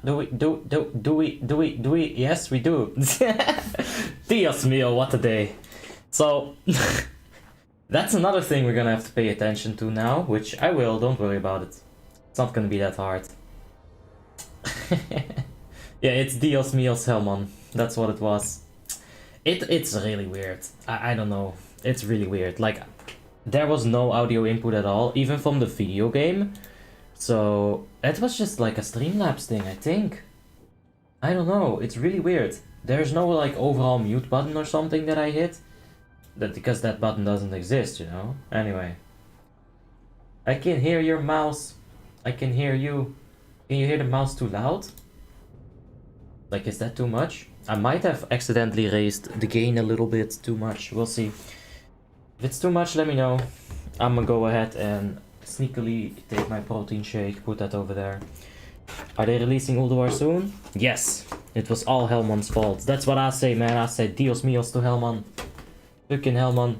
Do we? Yes, we do. Dios mío, what a day. So, that's another thing we're gonna have to pay attention to now, which I will, don't worry about it. It's not gonna be that hard. Yeah, it's Dios míos Hellman. That's what it was. It's really weird. I don't know. It's really weird. Like, there was no audio input at all, even from the video game. So, it was just like a Streamlabs thing, I think. I don't know. It's really weird. There's no, like, overall mute button or something that I hit. Because that button doesn't exist, you know? Anyway. I can hear your mouse. I can hear you. Can you hear the mouse too loud? Like, is that too much? I might have accidentally raised the gain a little bit too much. We'll see. If it's too much, let me know. I'm gonna go ahead and sneakily take my protein shake, put that over there. Are they releasing Ulduar soon? Yes. It was all Hellman's fault. That's what I say, man. I say Dios míos to Hellman. Fucking Hellman.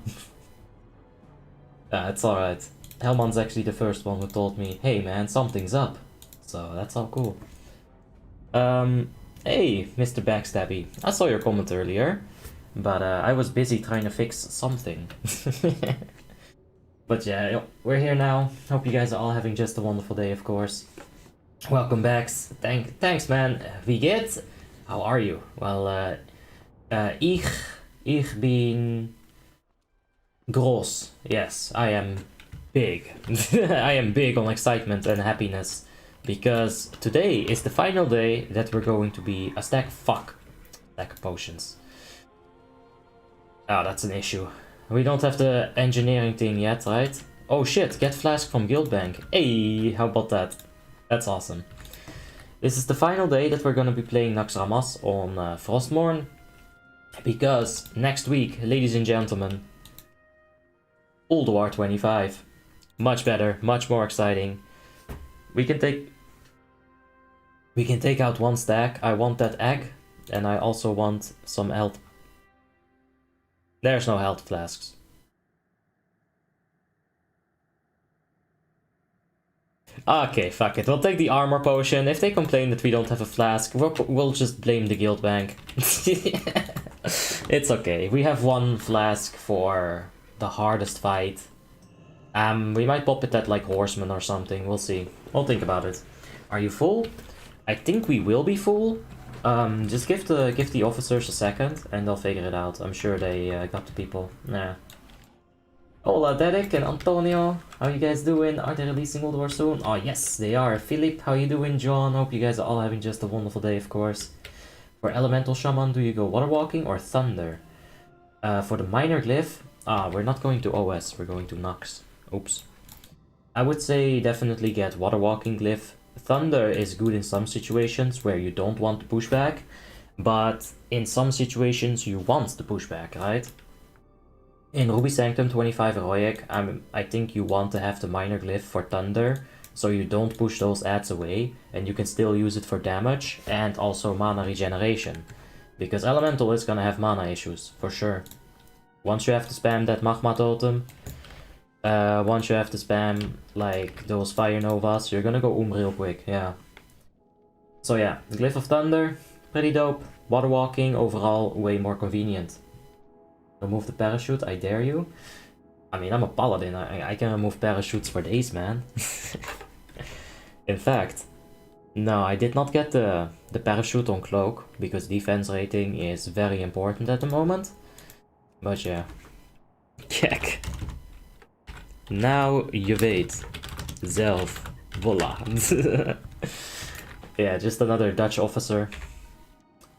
It's alright. Hellman's actually the first one who told me, hey man, something's up. So that's all cool. Hey, Mr. Backstabby. I saw your comment earlier, but I was busy trying to fix something. But yeah, we're here now. Hope you guys are all having just a wonderful day, of course. Welcome back. Thanks, man. Wie geht's? How are you? Well, ich bin groß. Yes, I am big. I am big on excitement and happiness. Because today is the final day that we're going to be a stack of potions. Oh, that's an issue. We don't have the engineering thing yet, right? Oh shit, get flask from Guildbank. Hey, how about that? That's awesome. This is the final day that we're gonna be playing Naxxramas on Frostmourne. Because next week, ladies and gentlemen, Ulduar 25. Much better, much more exciting. We can take out one stack. I want that egg, and I also want some health. There's no health flasks. Okay, fuck it. We'll take the armor potion. If they complain that we don't have a flask, we'll just blame the guild bank. It's okay. We have one flask for the hardest fight. We might pop it at like horseman or something. We'll see. We'll think about it. Are you full? I think we will be full. Just give the officers a second and they'll figure it out. I'm sure they got the people. Nah. Hola Derek and Antonio, how you guys doing? Are they releasing Ulduar soon? Oh yes, they are. Philip, how you doing? John, hope you guys are all having just a wonderful day, of course. For Elemental Shaman, do you go Water Walking or Thunder? For the Minor Glyph, we're not going to OS, we're going to Naxx. Oops. I would say definitely get Water Walking Glyph. Thunder is good in some situations where you don't want to push back, but in some situations you want to push back, right? In Ruby Sanctum 25 Heroic, I think you want to have the Minor Glyph for Thunder, so you don't push those adds away, and you can still use it for damage and also mana regeneration. Because Elemental is gonna have mana issues, for sure. Once you have to spam that Magma Totem, once you have to spam like those Fire Novas, you're gonna go real quick, yeah. So yeah, Glyph of Thunder, pretty dope. Water Walking, overall way more convenient. Remove the parachute, I dare you. I mean, I'm a paladin, I can remove parachutes for days, man. In fact, no, I did not get the parachute on Cloak, because defense rating is very important at the moment. But yeah. Kek. Now you wait. Zelf. Voila. Yeah, just another Dutch officer.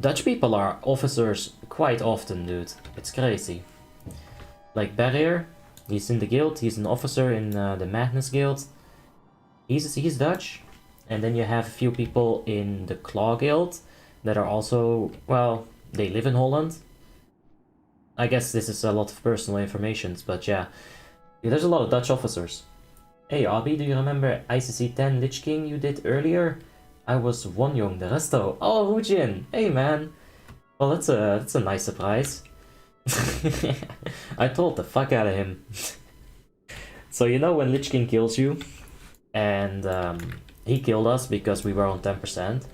Dutch people are officers quite often, dude. It's crazy. Like Barrier, he's in the guild, he's an officer in the Madness Guild. He's Dutch. And then you have a few people in the Claw Guild that are also, well, they live in Holland. I guess this is a lot of personal information, but yeah. There's a lot of Dutch officers. Hey Abby, do you remember ICC 10 Lich King you did earlier? I was Wonyoung the resto. Oh, Woojin! Hey man! Well, that's a nice surprise. I told the fuck out of him. So you know when Lich King kills you, and He killed us because we were on 10%.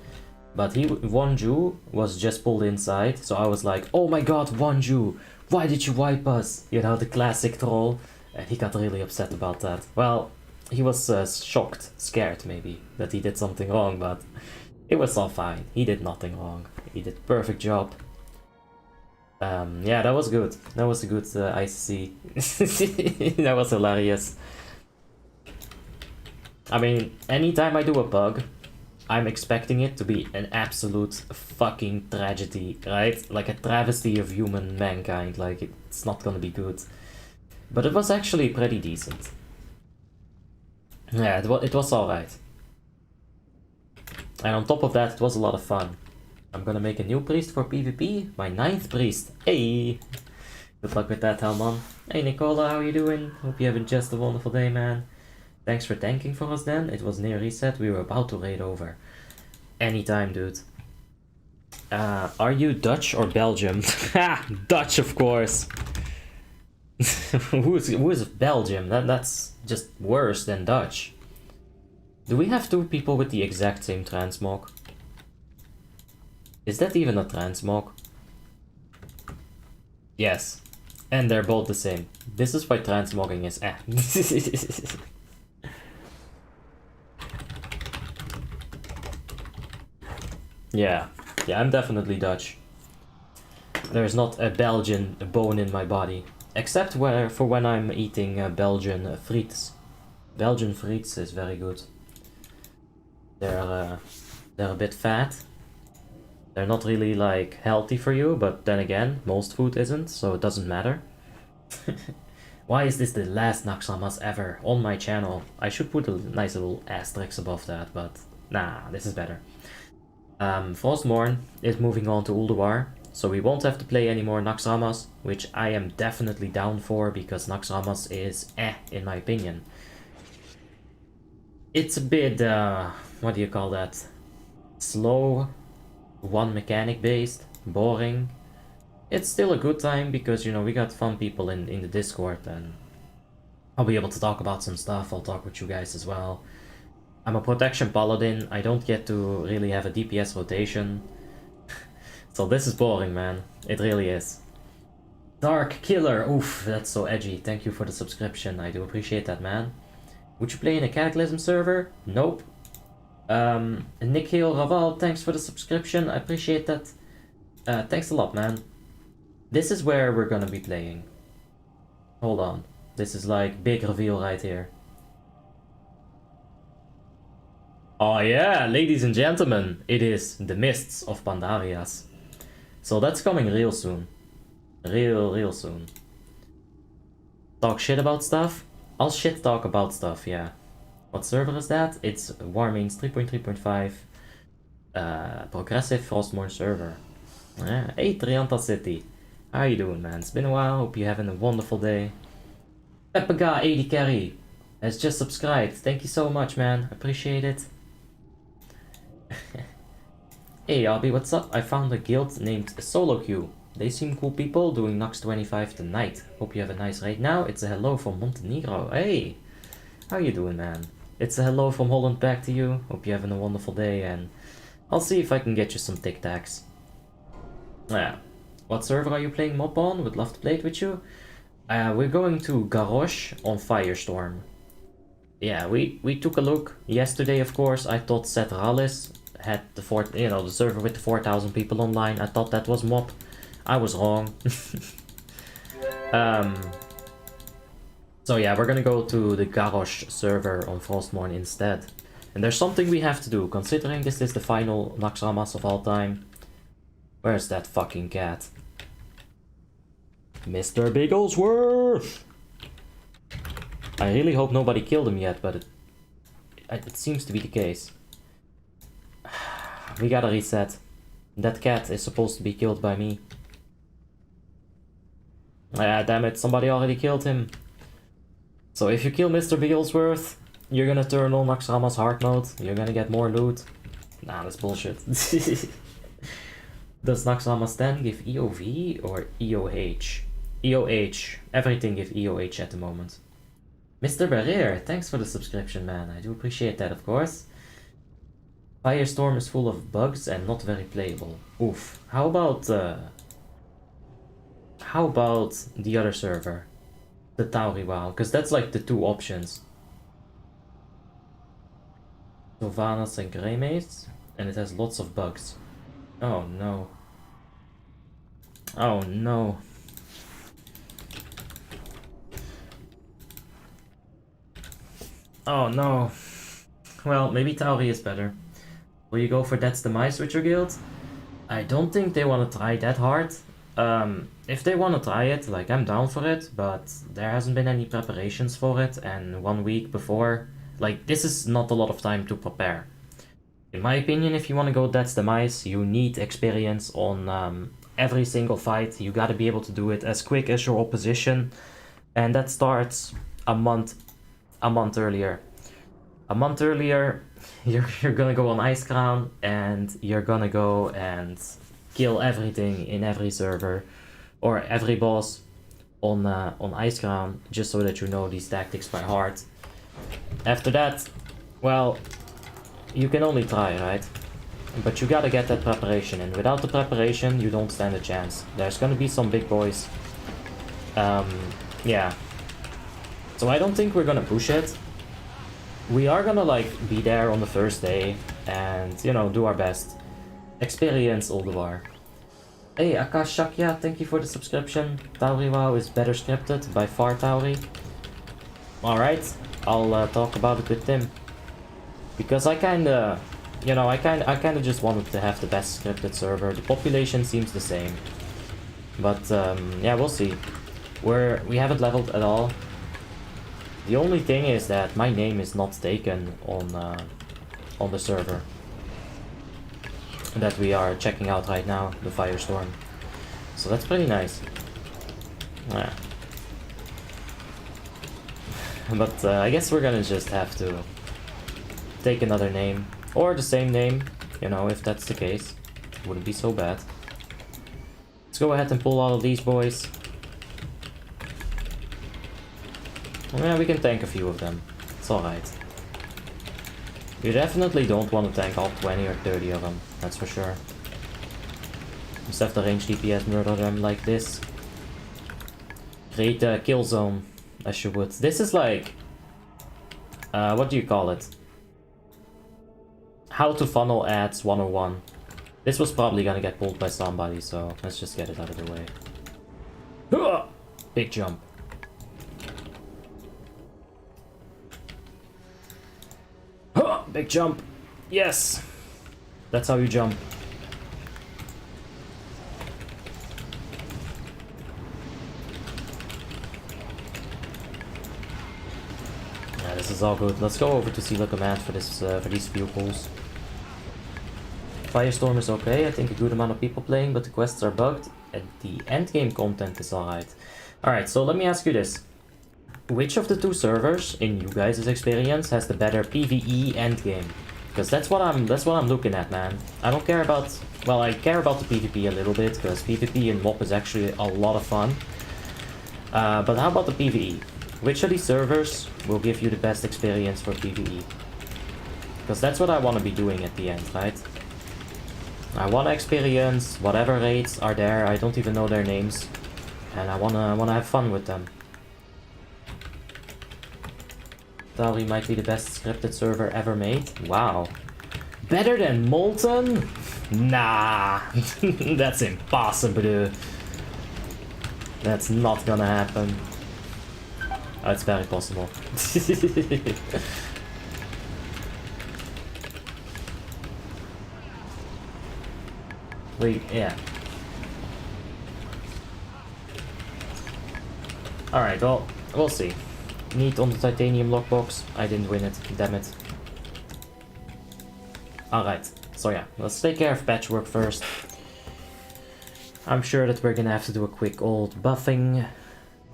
But Wonju was just pulled inside, so I was like, oh my god, Wonju, why did you wipe us? You know, the classic troll. And he got really upset about that. Well, he was shocked, scared maybe, that he did something wrong, but it was all fine. He did nothing wrong. He did perfect job. Yeah, that was good. That was a good ICC. That was hilarious. I mean, anytime I do a bug, I'm expecting it to be an absolute fucking tragedy, right? Like a travesty of human mankind, like it's not gonna be good. But it was actually pretty decent. Yeah, it was alright. And on top of that, it was a lot of fun. I'm gonna make a new priest for PvP, my 9th priest. Hey! Good luck with that, Helman. Hey Nicola, how you doing? Hope you're having just a wonderful day, man. Thanks for tanking for us then. It was near reset, we were about to raid over. Anytime, dude. Are you Dutch or Belgium? Ha! Dutch, of course! Who is Belgium? That's just worse than Dutch. Do we have 2 people with the exact same transmog? Is that even a transmog? Yes. And they're both the same. This is why transmogging is Yeah, I'm definitely Dutch. There's not a Belgian bone in my body. Except for when I'm eating Belgian frites. Belgian frites is very good. They're a bit fat. They're not really like healthy for you, but then again, most food isn't, so it doesn't matter. Why is this the last Naxxramas ever on my channel? I should put a nice little asterisk above that, but nah, this is better. Frostmourne is moving on to Ulduar, so we won't have to play any more Naxxramas, which I am definitely down for, because Naxxramas is in my opinion. It's a bit, what do you call that? Slow, one mechanic based, boring. It's still a good time because, you know, we got fun people in the Discord, and I'll be able to talk about some stuff. I'll talk with you guys as well. I'm a protection paladin. I don't get to really have a DPS rotation. So this is boring, man. It really is. Dark Killer. Oof, that's so edgy. Thank you for the subscription. I do appreciate that, man. Would you play in a Cataclysm server? Nope. Nikhil Raval, thanks for the subscription. I appreciate that. Thanks a lot, man. This is where we're gonna be playing. Hold on. This is like big reveal right here. Oh yeah, ladies and gentlemen, it is the Mists of Pandarias. So that's coming real soon. Real soon. Talk shit about stuff? I'll shit talk about stuff, yeah. What server is that? It's Warmanes 3.3.5 progressive Frostmourne server. Yeah. Hey Trianta City. How you doing, man? It's been a while, hope you're having a wonderful day. Peppaga 80 Carry has just subscribed. Thank you so much, man. Appreciate it. Hey Abby, what's up? I found a guild named Solo Queue. They seem cool people doing Naxx 25 tonight. Hope you have a nice raid now. It's a hello from Montenegro. Hey! How you doing, man? It's a hello from Holland back to you. Hope you're having a wonderful day, and I'll see if I can get you some Tic Tacs. Yeah. What server are you playing Mob on? Would love to play it with you. We're going to Garrosh on Firestorm. Yeah, we took a look yesterday, of course. I thought Cetralis had the the server with the 4,000 people online. I thought that was Mob. I was wrong. So yeah, we're gonna go to the Garrosh server on Frostmourne instead. And there's something we have to do, considering this is the final Naxxramas of all time. Where's that fucking cat? Mr. Bigglesworth! I really hope nobody killed him yet, but it seems to be the case. We gotta reset. That cat is supposed to be killed by me. Ah, damn it, somebody already killed him. So if you kill Mr. Bigglesworth, you're gonna turn on Naxxramas hard mode, you're gonna get more loot. Nah, that's bullshit. Does Naxxramas 10 give EOV or EOH? EOH. Everything give EOH at the moment. Mr. Barrier, thanks for the subscription, man. I do appreciate that, of course. Firestorm is full of bugs and not very playable. Oof. How about the other server? The Tauri WoW, because that's like the two options. Sylvanas and Greymaze, and it has lots of bugs. Oh no. Oh no. Oh no. Well, maybe Tauri is better. Will you go for That's the Mice with your guild? I don't think they want to try that hard. If they want to try it, like, I'm down for it, but there hasn't been any preparations for it, and 1 week before, like, this is not a lot of time to prepare. In my opinion, if you want to go That's the Mice, you need experience on every single fight. You gotta be able to do it as quick as your opposition, and that starts a month earlier. A month earlier, you're gonna go on Ice Crown, and you're gonna go and kill everything in every server, or every boss on Ice Crown, just so that you know these tactics by heart. After that, well, you can only try, right? But you gotta get that preparation, and without the preparation, you don't stand a chance. There's gonna be some big boys. Yeah. So I don't think we're gonna push it. We are gonna, like, be there on the first day and, you know, do our best. Experience Ulduar. Hey, Akash Shakya, thank you for the subscription. Tauri WoW is better scripted, by far, Tauri. Alright, I'll talk about it with Tim. Because I kinda, you know, I kinda just wanted to have the best scripted server. The population seems the same. But, yeah, we'll see. We haven't leveled at all. The only thing is that my name is not taken on the server that we are checking out right now, the Firestorm. So that's pretty nice. Yeah. But I guess we're gonna just have to take another name, or the same name, you know, if that's the case. Wouldn't be so bad. Let's go ahead and pull all of these boys. Yeah, we can tank a few of them. It's alright. You definitely don't want to tank all 20 or 30 of them, that's for sure. Just have the range DPS murder them like this. Create a kill zone, as you would. This is like... what do you call it? How to funnel ads 101. This was probably gonna get pulled by somebody, so let's just get it out of the way. Big jump. Big jump. Yes! That's how you jump. Yeah, this is all good. Let's go over to see the command for this for these vehicles. Firestorm is okay. I think a good amount of people playing, but the quests are bugged. And the endgame content is alright. Alright, so let me ask you this. Which of the two servers, in you guys' experience, has the better PvE endgame? Because that's what I'm looking at, man. I don't care about... Well, I care about the PvP a little bit, because PvP in MoP is actually a lot of fun. But how about the PvE? Which of these servers will give you the best experience for PvE? Because that's what I want to be doing at the end, right? I want to experience whatever raids are there. I don't even know their names. And I wanna have fun with them. Tauri might be the best scripted server ever made. Wow. Better than Molten? Nah. That's impossible. That's not gonna happen. Oh, it's very possible. Wait, yeah. Alright, well, we'll see. Need on the titanium lockbox. I didn't win it, damn it. Alright, so yeah, let's take care of patchwork first. I'm sure that we're gonna have to do a quick old buffing.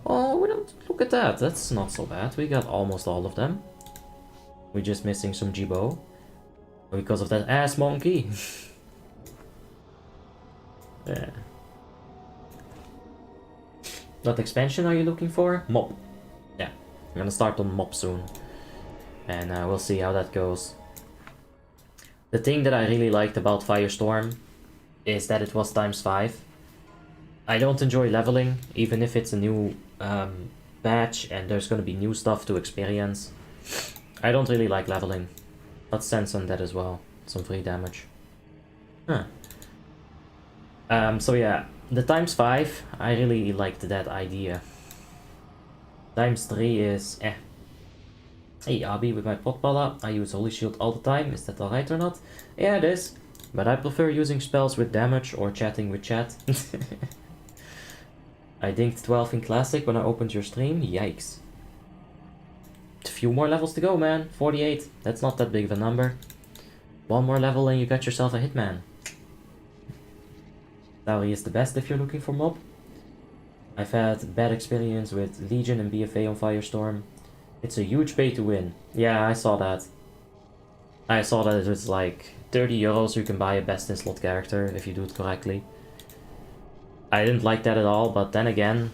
Oh, we don't look at that. That's not so bad. We got almost all of them. We're just missing some Jibo. Because of that ass monkey. Yeah. What expansion are you looking for? MoP. Yeah, I'm gonna start on MoP soon. And we'll see how that goes. Alright, The thing that I really liked about Firestorm is that it was ×5. I don't enjoy leveling, even if it's a new patch and there's gonna be new stuff to experience. I don't really like leveling. Let's sense on that as well. Some free damage. Huh. So yeah, the ×5, I really liked that idea. ×3 is eh. Hey Abi, with my potpala, I use Holy Shield all the time. Is that alright or not? Yeah, it is. But I prefer using spells with damage or chatting with chat. I dinked 12 in Classic when I opened your stream. Yikes. A few more levels to go, man. 48. That's not that big of a number. One more level and you got yourself a hitman. Tauri is the best if you're looking for mob. I've had bad experience with Legion and BFA on Firestorm. It's a huge pay to win. Yeah, I saw that. I saw that it was like 30 euros you can buy a best in slot character if you do it correctly. I didn't like that at all, but then again,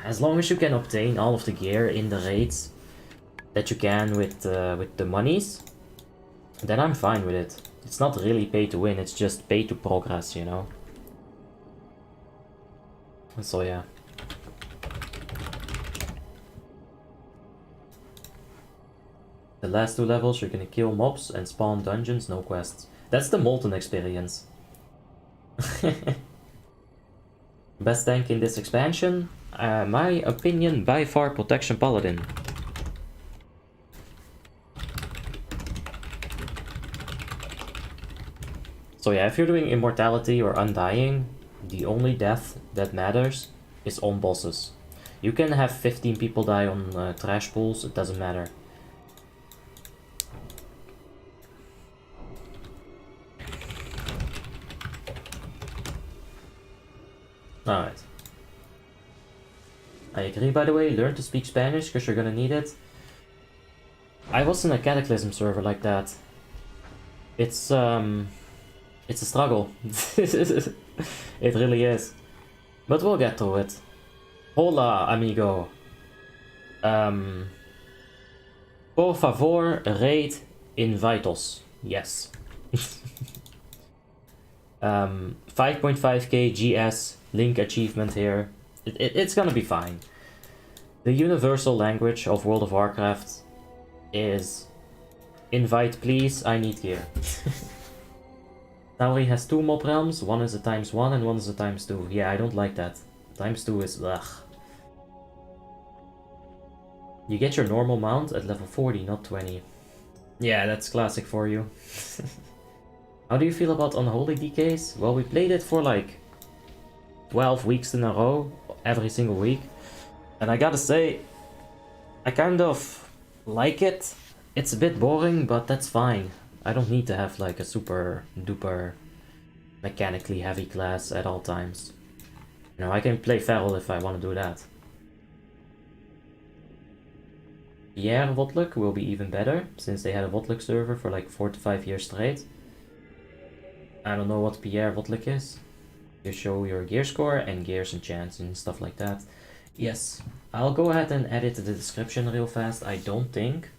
as long as you can obtain all of the gear in the raids that you can with the monies, then I'm fine with it. It's not really pay to win, it's just pay to progress, you know? So yeah. The last 2 levels you're gonna kill mobs and spawn dungeons, no quests. That's the Molten experience. Best tank in this expansion? My opinion, by far Protection Paladin. So yeah, if you're doing Immortality or Undying, the only death that matters is on bosses. You can have 15 people die on trash pools, it doesn't matter. Alright. I agree, by the way, learn to speak Spanish because you're gonna need it. I was in a Cataclysm server like that. It's a struggle. It really is. But we'll get through it. Hola, amigo. Por favor, raid invitos. Yes. 5.5k GS link achievement here. It's gonna be fine. The universal language of World of Warcraft is invite please, I need gear. Tauri has 2 mob realms, one is a ×1 and one is a ×2. Yeah, I don't like that. ×2 is ugh. You get your normal mount at level 40, not 20. Yeah, that's classic for you. How do you feel about Unholy DKs? Well, we played it for like 12 weeks in a row, every single week. And I gotta say, I kind of like it. It's a bit boring, but that's fine. I don't need to have like a super duper mechanically heavy class at all times. You know, I can play Feral if I want to do that. Pierre WoTLK will be even better, since they had a WoTLK server for like 4 to 5 years straight. I don't know what Pierre WoTLK is. You show your gear score and gears and chance and stuff like that. Yes, I'll go ahead and edit the description real fast. I don't think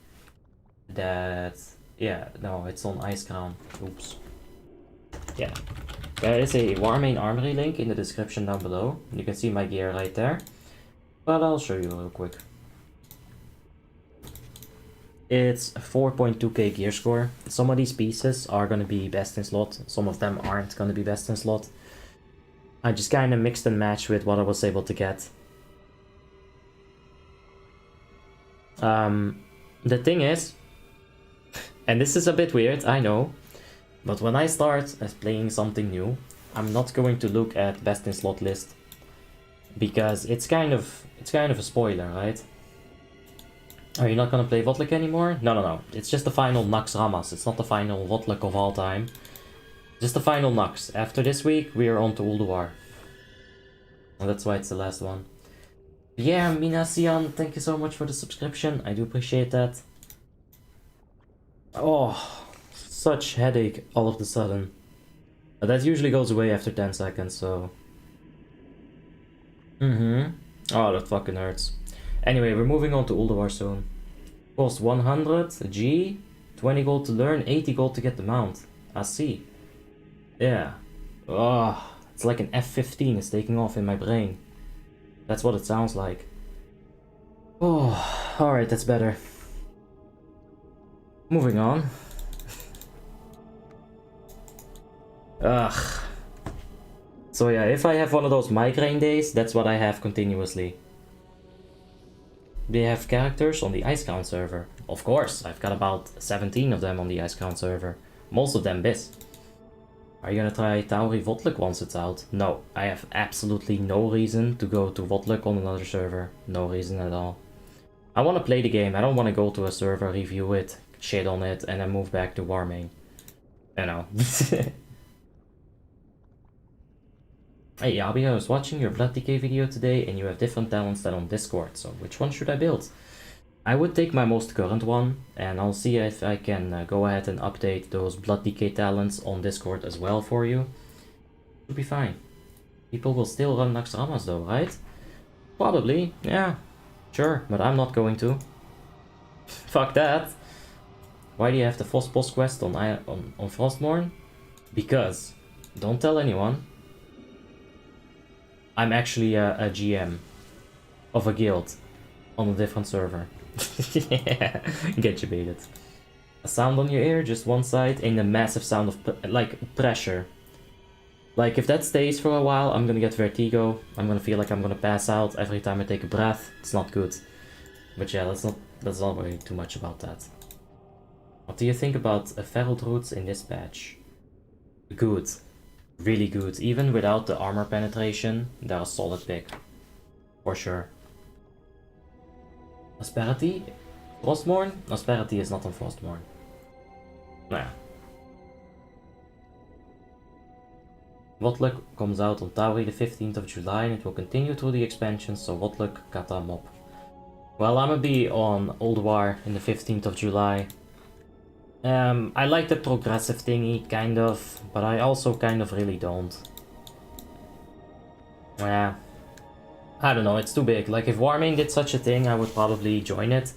that... Yeah, no, it's on Ice Crown. Oops. Yeah. There is a Warmane Armory link in the description down below. You can see my gear right there. But I'll show you real quick. It's 4.2k gear score. Some of these pieces are going to be best in slot. Some of them aren't going to be best in slot. I just kind of mixed and matched with what I was able to get. The thing is, and this is a bit weird, I know, but when I start playing something new, I'm not going to look at best in slot list, because it's kind of a spoiler, right? Are you not gonna play WoTLK anymore? No. It's just the final Naxxramas. It's not the final WoTLK of all time. Just the final Naxx. After this week, we are on to Ulduar. And that's why it's the last one. Yeah, Minasian, thank you so much for the subscription. I do appreciate that. Oh, such headache all of a sudden. But that usually goes away after 10 seconds, so... Oh, that fucking hurts. Anyway, we're moving on to Ulduar soon. Cost 100 G, 20 gold to learn, 80 gold to get the mount. I see. Yeah. Oh, it's like an F-15 is taking off in my brain. That's what it sounds like. Oh, alright, that's better. Moving on. Ugh. So yeah, if I have one of those migraine days, that's what I have continuously. They have characters on the Ice Count server. Of course, I've got about 17 of them on the Ice Count server. Most of them bis. Are you gonna try Tauri WoTLK once it's out? No, I have absolutely no reason to go to WoTLK on another server. No reason at all. I want to play the game. I don't want to go to a server, review it, shit on it, and then move back to Warmanes. You know. Hey Abi, I was watching your Blood Decay video today and you have different talents than on Discord, so which one should I build? I would take my most current one, and I'll see if I can go ahead and update those Blood Decay talents on Discord as well for you. Should be fine. People will still run Naxxramas though, right? Probably, yeah. Sure, but I'm not going to. Fuck that. Why do you have the Frost Boss quest on Frostmourne? Because, don't tell anyone, I'm actually a GM of a guild on a different server. Yeah, get you baited. A sound on your ear, just one side, and a massive sound of like pressure. Like if that stays for a while, I'm gonna get vertigo. I'm gonna feel like I'm gonna pass out every time I take a breath. It's not good. But yeah, let's not worry too much about that. What do you think about feral druids in this patch? Good. Really good. Even without the armor penetration, they're a solid pick. For sure. Asperity? Frostmourne? Asperity is not on Frostmourne. Nah. WoTLK comes out on Tauri the 15th of July and it will continue through the expansion, so WoTLK Kata Mob. Well, I'm gonna be on Ulduar in the 15th of July. I like the progressive thingy, kind of, but I also kind of really don't. Yeah. I don't know, it's too big. Like, if Warmanes did such a thing, I would probably join it.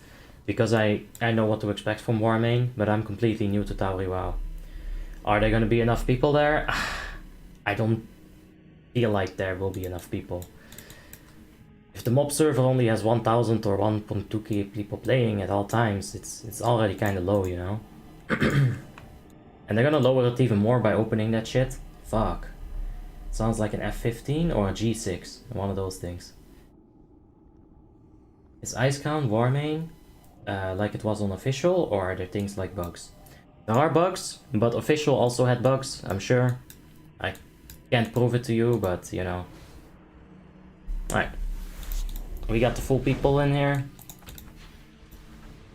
Because I know what to expect from Warmanes, but I'm completely new to Tauri WoW. Are there gonna be enough people there? I don't feel like there will be enough people. If the mob server only has 1000 or 1.2k people playing at all times, it's already kind of low, you know? And they're gonna lower it even more by opening that shit? Fuck. Sounds like an F-15 or a G6, one of those things. Is Ice Count Warmanes like it was on official, or are there things like bugs? There are bugs, but official also had bugs, I'm sure. I can't prove it to you, but you know. Alright. We got the full people in here.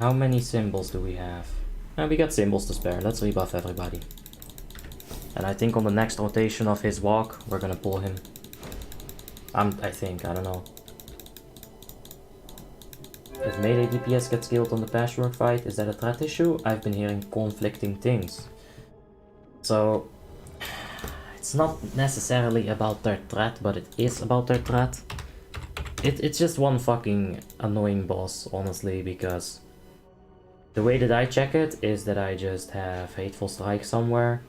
How many symbols do we have? We got symbols to spare. Let's rebuff everybody. And I think on the next rotation of his walk, we're gonna pull him. I think, I don't know. If melee DPS gets killed on the patchwork fight, is that a threat issue? I've been hearing conflicting things. So, it's not necessarily about their threat, but it is about their threat. It's just one fucking annoying boss, honestly, because the way that I check it is that I just have Hateful Strike somewhere.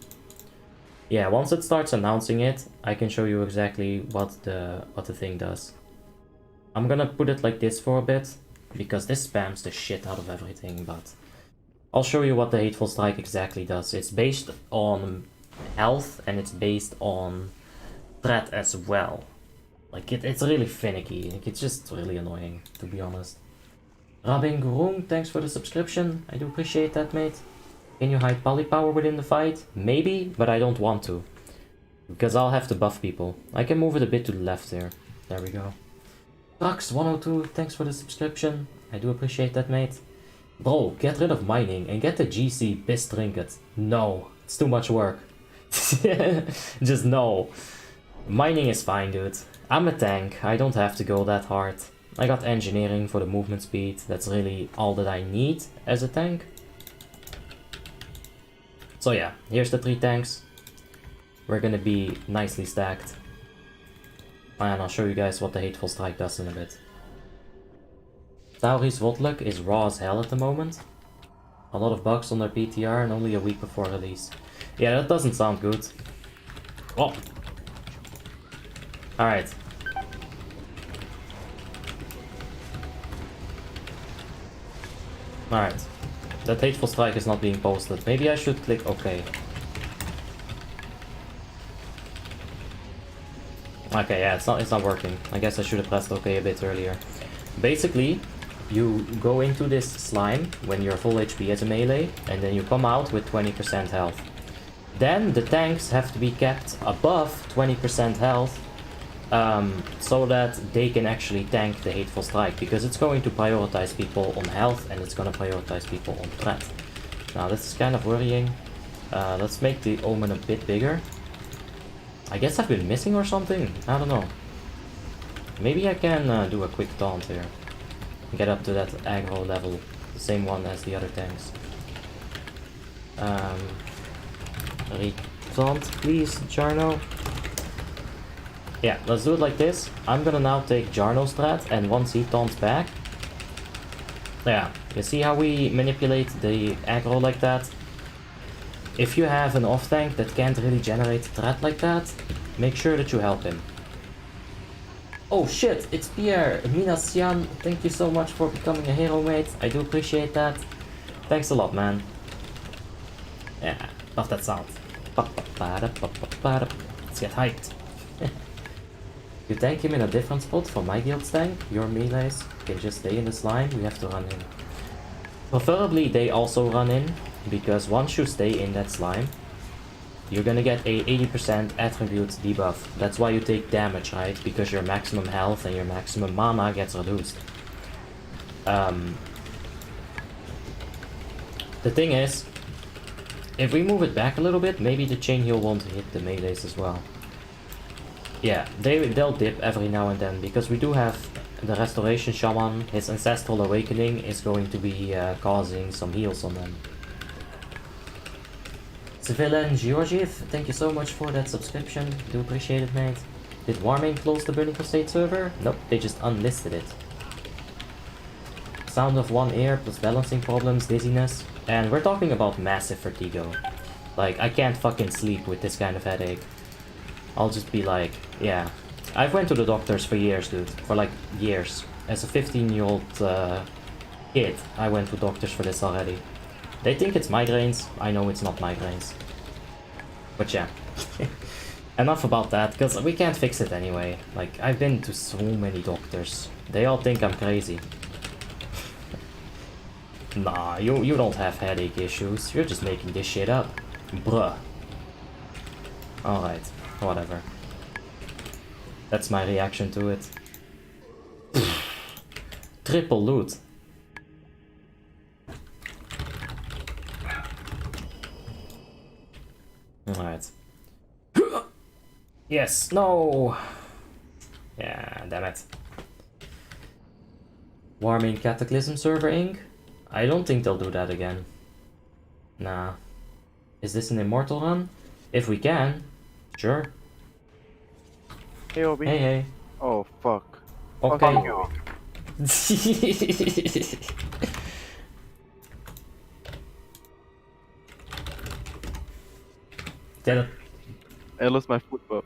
Yeah, once it starts announcing it, I can show you exactly what the thing does. I'm gonna put it like this for a bit, because this spams the shit out of everything, but I'll show you what the Hateful Strike exactly does. It's based on health, and it's based on threat as well. Like, it's really finicky. Like, it's just really annoying, to be honest. Rabin Gurung, thanks for the subscription. I do appreciate that, mate. Can you hide polypower within the fight? Maybe, but I don't want to. Because I'll have to buff people. I can move it a bit to the left here. There we go. Trax102, thanks for the subscription. I do appreciate that, mate. Bro, get rid of mining and get the GC Piss Trinket. No, it's too much work. Just no. Mining is fine, dude. I'm a tank, I don't have to go that hard. I got engineering for the movement speed, that's really all that I need as a tank. So yeah, here's the 3 tanks. We're gonna be nicely stacked. And I'll show you guys what the Hateful Strike does in a bit. Tauri's WoTLK is raw as hell at the moment. A lot of bugs on their PTR and only a week before release. Yeah, that doesn't sound good. Oh. Alright. Alright. That hateful strike is not being posted. Maybe I should click OK. Okay, yeah, it's not working. I guess I should have pressed OK a bit earlier. Basically, you go into this slime when you're full HP as a melee, and then you come out with 20% health. Then the tanks have to be kept above 20% health, so that they can actually tank the hateful strike, because it's going to prioritize people on health and it's going to prioritize people on threat. Now this is kind of worrying. Let's make the omen a bit bigger. I guess I've been missing or something, I don't know. Maybe I can do a quick taunt here. Get up to that aggro level, the same one as the other tanks. Retaunt please, Jarno. Yeah, let's do it like this. I'm gonna now take Jarno's strat, and once he taunts back... Yeah, you see how we manipulate the aggro like that? If you have an off tank that can't really generate threat like that, make sure that you help him. Oh shit, it's Pierre! Mina Sian, thank you so much for becoming a hero, mate. I do appreciate that. Thanks a lot, man. Yeah, love that sound. Let's get hyped. You tank him in a different spot from my guild's tank. Your melees can just stay in the slime, we have to run in. Preferably they also run in, because once you stay in that slime, you're gonna get a 80% attribute debuff. That's why you take damage, right? Because your maximum health and your maximum mana gets reduced. The thing is, if we move it back a little bit, maybe the chain heal won't hit the melees as well. Yeah, they'll dip every now and then, because we do have the Restoration Shaman. His Ancestral Awakening is going to be causing some heals on them. Villain Georgiev, thank you so much for that subscription. Do appreciate it, mate. Did Warmanes close the Burning Crusade server? Nope, they just unlisted it. Sound of one ear plus balancing problems, dizziness. And we're talking about massive vertigo. Like, I can't fucking sleep with this kind of headache. I'll just be like, yeah. I've went to the doctors for years, dude. For like years. As a 15-year-old kid, I went to doctors for this already. They think it's migraines. I know it's not migraines. But yeah. Enough about that, because we can't fix it anyway. Like, I've been to so many doctors. They all think I'm crazy. Nah, you don't have headache issues. You're just making this shit up. Bruh. Alright, whatever. That's my reaction to it. Triple loot. Alright. Yes, no! Yeah, damn it. Warmanes Cataclysm server Inc? I don't think they'll do that again. Nah. Is this an immortal run? If we can, sure. Hey, Obi. Hey, hey. Oh, fuck. Okay. Fuck you. Get it? I lost my foot buff.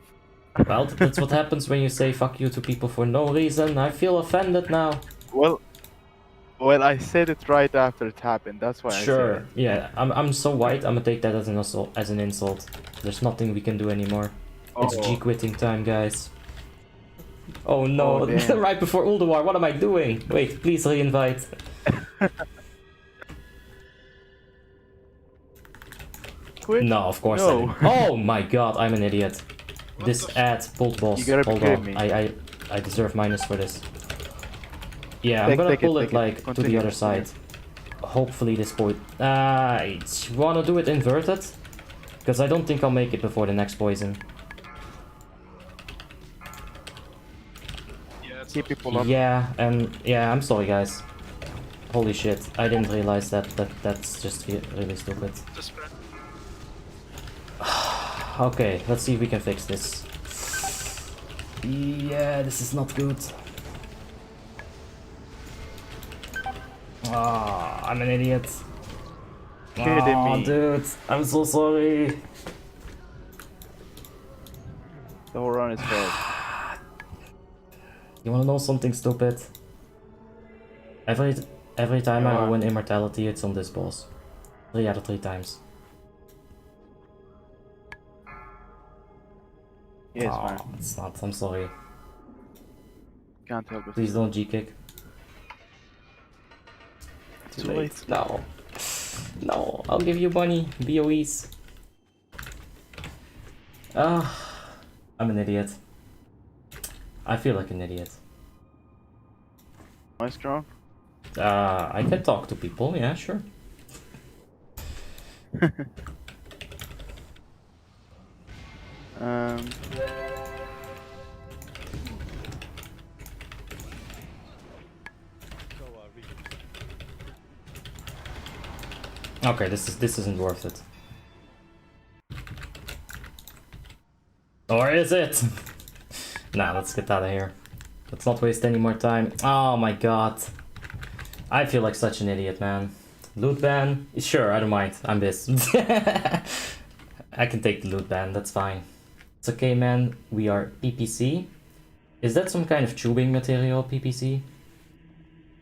Well, that's what happens when you say fuck you to people for no reason. I feel offended now. Well, I said it right after it happened. That's why I said Sure. it. Yeah, I'm so white. I'm gonna take that as an assault, as an insult. There's nothing we can do anymore. It's G quitting time, guys. Oh no! Oh, right before Ulduar. What am I doing? Wait, please re-invite. Quit? No, of course No. I didn't. Oh my god, I'm an idiot. This ad pulled boss. You gotta Hold be on, kidding me. I deserve minus for this. Yeah, I'm gonna pull it like to the other side. Hopefully this point. You wanna do it inverted? Because I don't think I'll make it before the next poison. Keep people up. Yeah, and yeah, I'm sorry guys. Holy shit, I didn't realize that's just really stupid. Okay, let's see if we can fix this. Yeah, this is not good. Ah, I'm an idiot. kidding Aw, me? dude, I'm so sorry. The whole run is failed. You wanna know something stupid? Every time I win Immortality, it's on this boss. 3 out of 3 times. Yeah, it's fine. It's not. I'm sorry. Can't help it. Please don't G-kick. Too late. No. No, I'll give you money. BOEs. I'm an idiot. I feel like an idiot. Am I strong? I can talk to people, yeah, sure. Okay, this isn't worth it. Or is it? Nah, let's get out of here. Let's not waste any more time. Oh my god. I feel like such an idiot, man. Loot ban? Sure, I don't mind. I'm this. I can take the loot ban, that's fine. It's okay, man. We are PPC. Is that some kind of tubing material, PPC?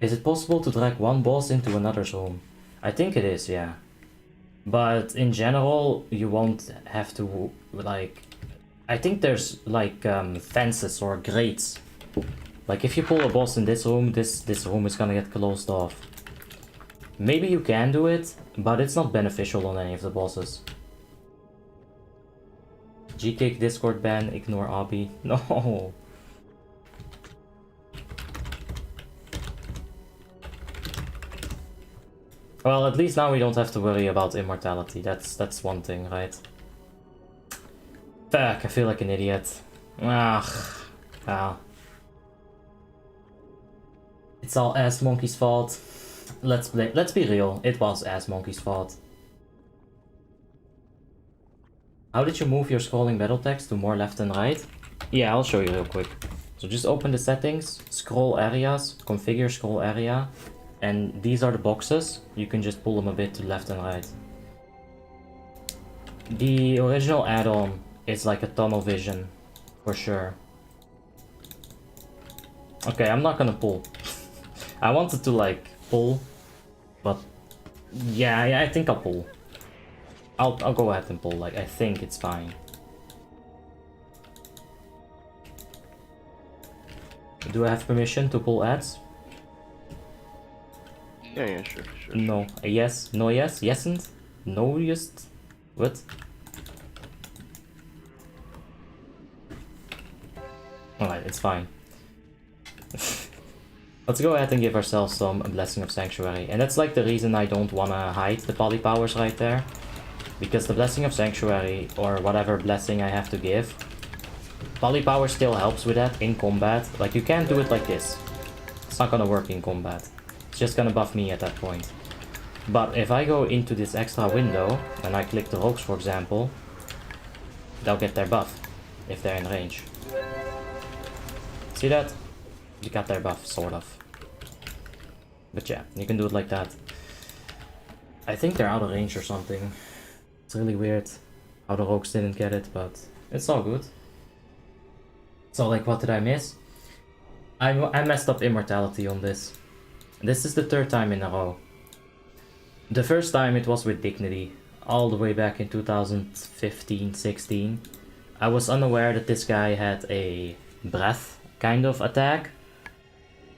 Is it possible to drag one boss into another's room? I think it is, yeah. But in general, you won't have to, like... I think there's, like, fences or grates. Like, if you pull a boss in this room, this room is gonna get closed off. Maybe you can do it, but it's not beneficial on any of the bosses. G-kick, Discord ban, ignore obby. No! Well, at least now we don't have to worry about immortality. That's one thing, right? Fuck, I feel like an idiot. Ah. It's all Ass Monkey's fault. Let's be real. It was Ass Monkey's fault. How did you move your scrolling battle text to more left and right? Yeah, I'll show you real quick. So just open the settings, scroll areas, configure scroll area, and these are the boxes. You can just pull them a bit to left and right. The original add-on is like a tunnel vision, for sure. Okay, I'm not gonna pull. I wanted to like pull, but yeah, I think I'll pull. I'll go ahead and pull, like, I think it's fine. Do I have permission to pull ads? Yeah, sure. No, a yes, no yes, yesn't, no just, what? Alright, it's fine. Let's go ahead and give ourselves some Blessing of Sanctuary. And that's like the reason I don't wanna hide the poly powers right there. Because the Blessing of Sanctuary, or whatever blessing I have to give, poly power still helps with that in combat. Like, you can't do it like this. It's not gonna work in combat. It's just gonna buff me at that point. But if I go into this extra window, and I click the rogues for example, they'll get their buff, if they're in range. See that? You got their buff, sort of. But yeah, you can do it like that. I think they're out of range or something. It's really weird how the rogues didn't get it, but it's all good. So, like, what did I miss? I messed up Immortality on this. This is the 3rd time in a row. The first time it was with Dignity, all the way back in 2015-16. I was unaware that this guy had a breath kind of attack.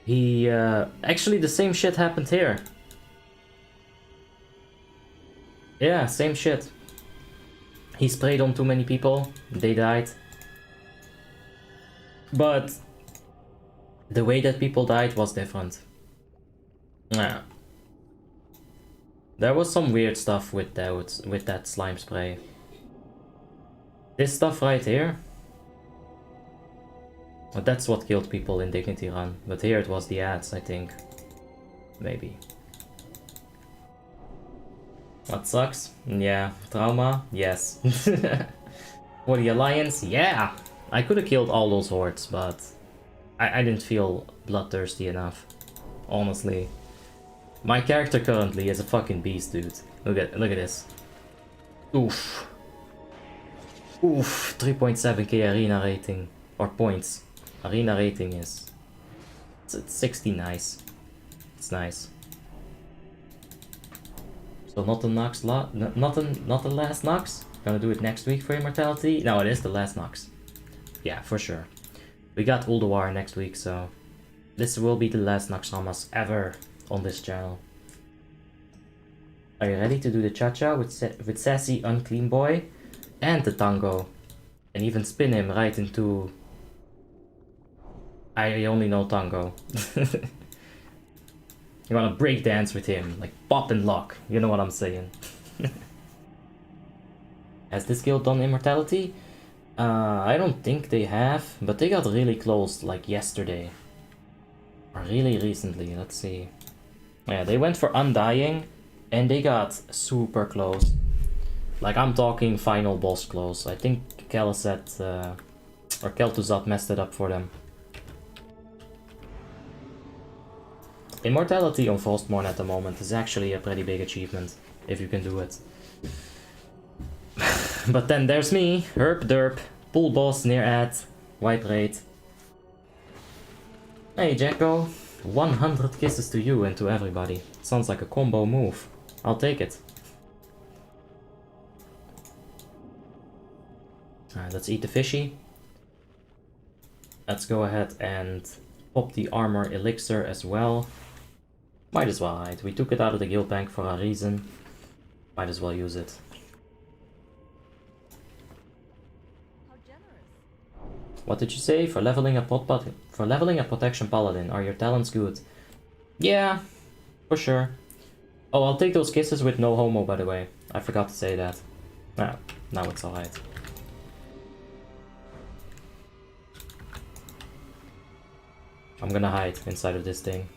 He, actually the same shit happened here. Yeah, same shit. He sprayed on too many people, they died. But the way that people died was different. Yeah. There was some weird stuff with that slime spray. This stuff right here. Well, that's what killed people in Dignity Run. But here it was the ads, I think. Maybe. What sucks? Yeah. Trauma? Yes. For the Alliance? Yeah! I could have killed all those hordes, but I didn't feel bloodthirsty enough. Honestly. My character currently is a fucking beast, dude. Look at this. Oof. Oof. 3.7k arena rating. Or points. Arena rating is... It's 60, nice. It's nice. So not the Naxx not the last Naxx. Gonna do it next week for Immortality. No, it is the last Naxx. Yeah, for sure. We got Ulduar next week, so this will be the last Naxxramas ever on this channel. Are you ready to do the cha-cha with Sassy Unclean Boy and the tango? And even spin him right into... I only know tango. You wanna break dance with him, like pop and lock, you know what I'm saying. Has this guild done Immortality? I don't think they have, but they got really close like yesterday. Or really recently, let's see. Yeah, they went for Undying and they got super close. Like I'm talking final boss close. I think Kalaset or Kel'Thuzad messed it up for them. Immortality on Frostmourne at the moment is actually a pretty big achievement, if you can do it. But then there's me, herp derp, pull boss near ad, wipe rate. Hey Jacko, 100 kisses to you and to everybody. Sounds like a combo move. I'll take it. Alright, let's eat the fishy. Let's go ahead and pop the armor elixir as well. Might as well, right? We took it out of the guild bank for a reason. Might as well use it. How generous. What did you say? For leveling a protection paladin, are your talents good? Yeah, for sure. Oh, I'll take those kisses with no homo, by the way. I forgot to say that. Nah, now it's alright. I'm gonna hide inside of this thing.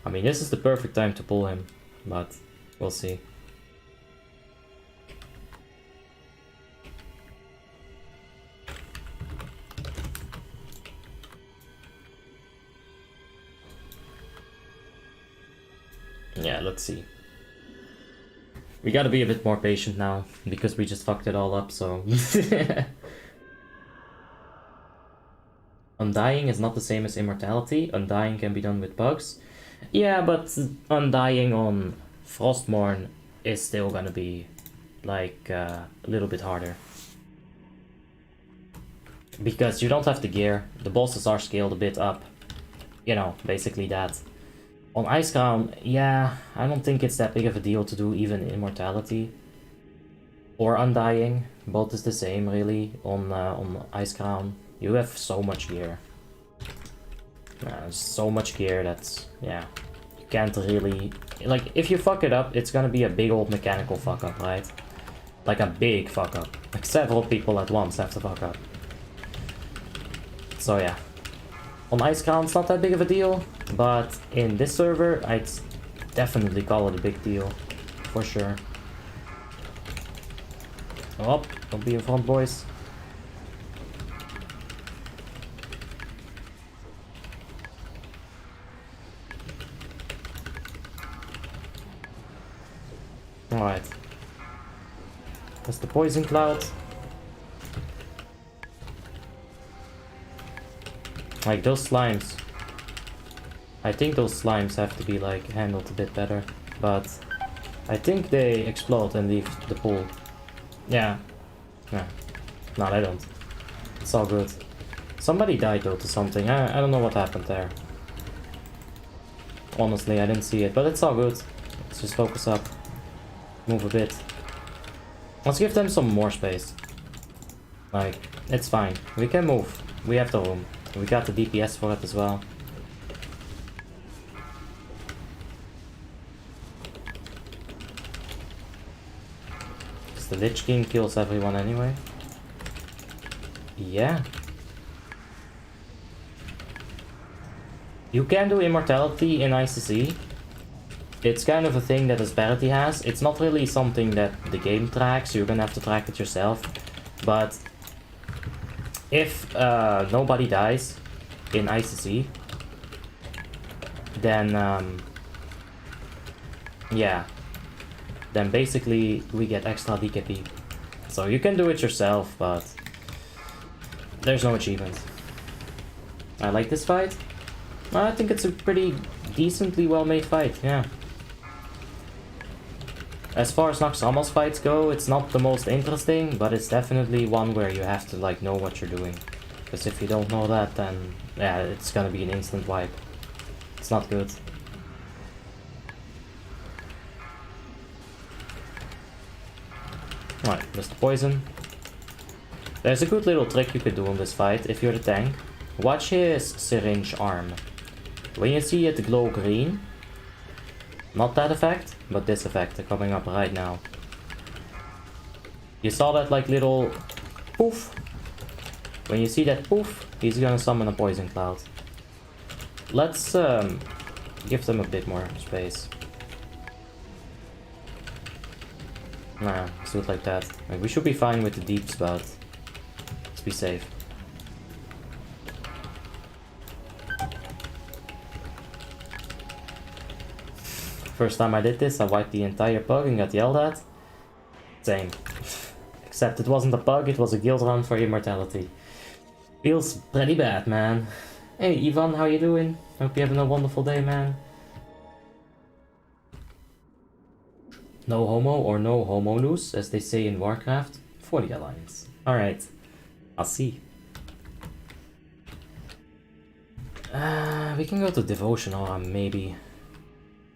I mean, this is the perfect time to pull him, but we'll see. Yeah, let's see. We gotta be a bit more patient now, because we just fucked it all up, so... Undying is not the same as Immortality. Undying can be done with bugs. Yeah, but Undying on Frostmourne is still gonna be, like, a little bit harder. Because you don't have the gear, the bosses are scaled a bit up. You know, basically that. On Icecrown, yeah, I don't think it's that big of a deal to do even Immortality. Or Undying, both is the same really on Icecrown. You have so much gear. So much gear that's, yeah, you can't really, like, if you fuck it up, it's gonna be a big old mechanical fuck up, right? Like a big fuck up. Like several people at once have to fuck up. So yeah. On Icecrown, it's not that big of a deal, but in this server, I'd definitely call it a big deal. For sure. Oh, don't be in front, boys. Alright. That's the poison cloud. Like those slimes. I think those slimes have to be like handled a bit better. But I think they explode and leave the pool. Yeah. Yeah. No, they don't. It's all good. Somebody died though to something. I don't know what happened there. Honestly, I didn't see it, but it's all good. Let's just focus up. Move a bit. Let's give them some more space. Like, it's fine. We can move. We have the room. We got the DPS for it as well. Because the Lich King kills everyone anyway. Yeah. You can do Immortality in ICC. It's kind of a thing that Asperity has. It's not really something that the game tracks, you're gonna have to track it yourself. But if nobody dies, in ICC, then yeah, then basically we get extra DKP. So you can do it yourself, but there's no achievement. I like this fight. I think it's a pretty decently well-made fight, yeah. As far as Naxxramas fights go, it's not the most interesting, but it's definitely one where you have to like know what you're doing. Because if you don't know that, then yeah, it's gonna be an instant wipe. It's not good. Alright, Mr. Poison. There's a good little trick you could do on this fight if you're the tank. Watch his syringe arm. When you see it glow green, not that effect, but this effect coming up right now. You saw that like little poof? When you see that poof, he's gonna summon a poison cloud. Let's give them a bit more space. Nah, let's do it like that. Like, we should be fine with the deeps, but let's be safe. First time I did this, I wiped the entire pug and got yelled at. Same. Except it wasn't a pug, it was a guild run for Immortality. Feels pretty bad, man. Hey Ivan, how you doing? Hope you're having a wonderful day, man. No homo or no homo loose, as they say in Warcraft, for the Alliance. Alright, I'll see. We can go to Devotional, maybe.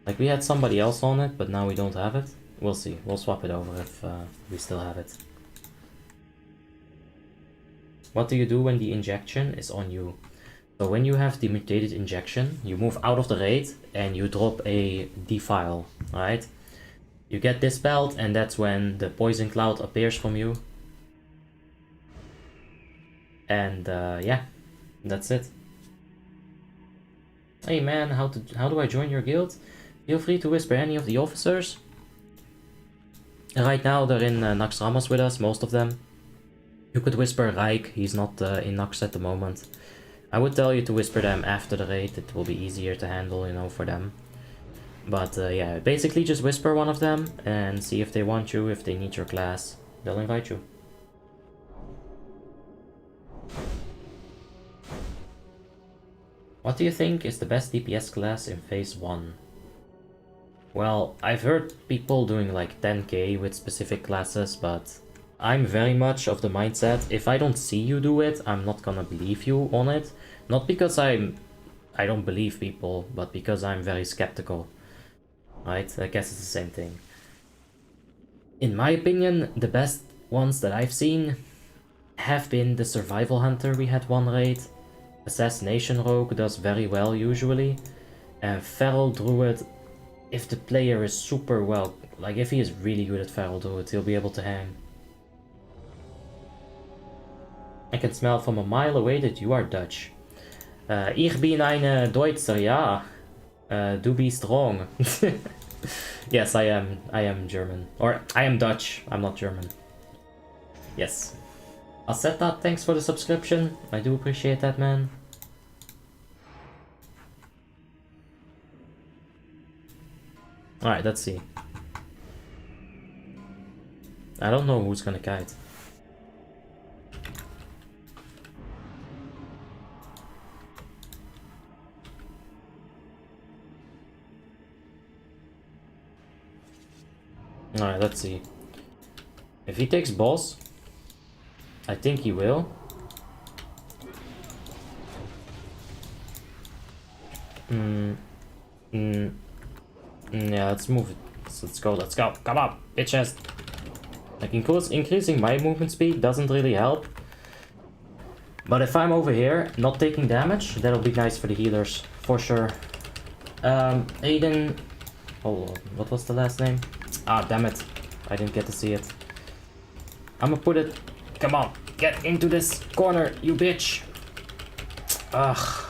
Like, we had somebody else on it, but now we don't have it. We'll see. We'll swap it over if we still have it. What do you do when the injection is on you? So when you have the mutated injection, you move out of the raid and you drop a defile, right? You get this belt and that's when the poison cloud appears from you. And yeah, that's it. Hey man, how do I join your guild? Feel free to whisper any of the officers. Right now they're in Naxxramas with us, most of them. You could whisper Reich, he's not in Naxx at the moment. I would tell you to whisper them after the raid, it will be easier to handle, you know, for them. But yeah, basically just whisper one of them and see if they want you, if they need your class. They'll invite you. What do you think is the best DPS class in phase 1? Well, I've heard people doing like 10k with specific classes, but I'm very much of the mindset, if I don't see you do it, I'm not gonna believe you on it. Not because I don't believe people, but because I'm very skeptical. Right? I guess it's the same thing. In my opinion, the best ones that I've seen have been the Survival Hunter we had one raid. Assassination Rogue does very well usually. And Feral Druid, if the player is super well, like if he is really good at Feral Druid, he'll be able to hang. I can smell from a mile away that you are Dutch. Ich bin eine Deutscher, ja. Du bist strong. Yes, I am German. Or, I am Dutch, I'm not German. Yes. Aseta, thanks for the subscription. I do appreciate that, man. Alright, let's see. I don't know who's gonna kite. Alright, let's see. If he takes boss, I think he will. Yeah, let's move it. Let's go. Come on, bitches. Like, increasing my movement speed doesn't really help. But if I'm over here, not taking damage, that'll be nice for the healers, for sure. Aiden... Hold on, what was the last name? Ah, damn it. I didn't get to see it. I'ma put it... Come on, get into this corner, you bitch. Ugh.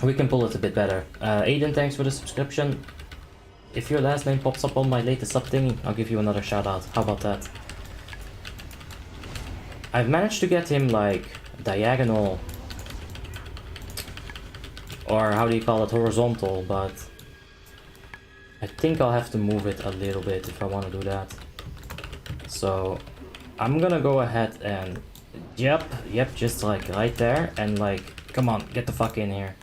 We can pull it a bit better. Aiden, thanks for the subscription. If your last name pops up on my latest sub thingy, I'll give you another shout out. How about that? I've managed to get him like diagonal, or how do you call it, horizontal, but I think I'll have to move it a little bit if I want to do that. So I'm gonna go ahead and yep, just like right there, and like, come on, get the fuck in here.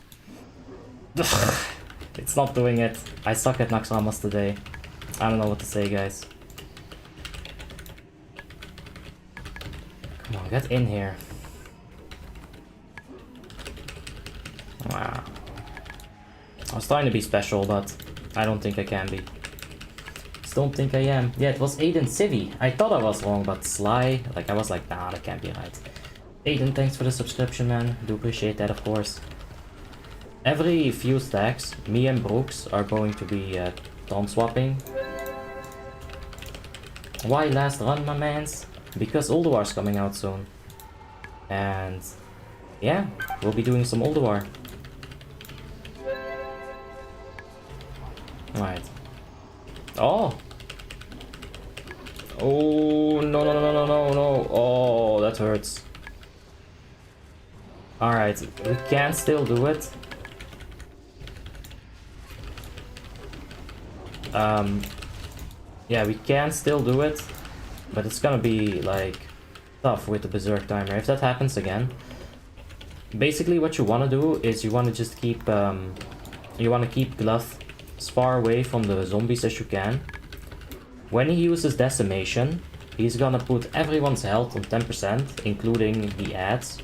It's not doing it. I suck at Naxxramas today. I don't know what to say, guys. Come on, get in here. Wow. I was trying to be special, but I don't think I can be. Just don't think I am. Yeah, it was Aiden Civi. I thought I was wrong, but Sly, like I was like, nah, that can't be right. Aiden, thanks for the subscription, man. Do appreciate that, of course. Every few stacks, me and Brooks are going to be taunt swapping. Why last run, my mans? Because Ulduar's coming out soon. And yeah, we'll be doing some Ulduar. Right. Oh! Oh, no. Oh, that hurts. Alright, we can still do it. Yeah, we can still do it, but it's gonna be like tough with the berserk timer if that happens again. Basically what you want to do is you want to just keep Gluth as far away from the zombies as you can. When he uses decimation, he's gonna put everyone's health on 10%, including the ads.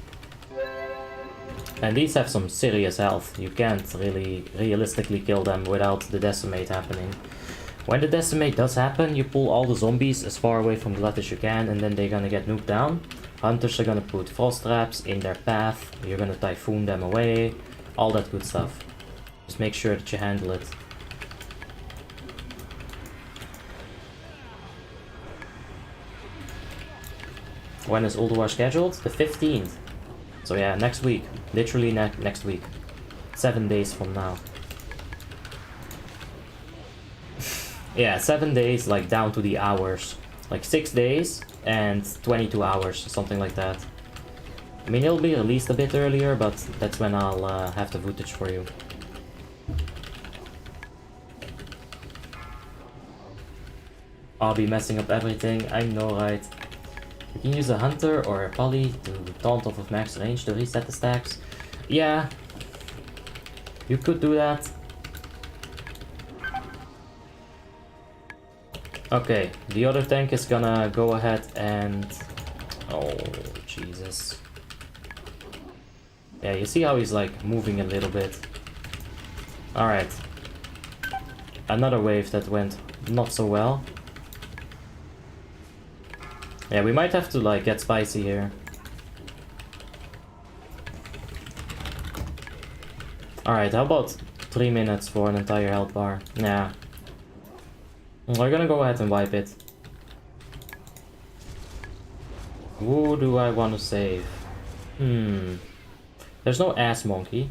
And these have some serious health. You can't really realistically kill them without the decimate happening. When the decimate does happen, you pull all the zombies as far away from Glut as you can, and then they're gonna get nuked down. Hunters are gonna put frost traps in their path, you're gonna typhoon them away, all that good stuff. Just make sure that you handle it. When is Ulduar scheduled? The 15th. So yeah, next week. Literally next week. 7 days from now. Yeah, 7 days, like down to the hours. Like 6 days and 22 hours, something like that. I mean, it'll be released a bit earlier, but that's when I'll have the footage for you. I'll be messing up everything, I know, right? You can use a hunter or a poly to taunt off of max range to reset the stacks. Yeah, you could do that. Okay, the other tank is gonna go ahead and... Oh, Jesus. Yeah, you see how he's like moving a little bit. Alright. Another wave that went not so well. Yeah, we might have to like get spicy here. Alright, how about 3 minutes for an entire health bar? Nah. We're gonna go ahead and wipe it. Who do I want to save? There's no ass monkey.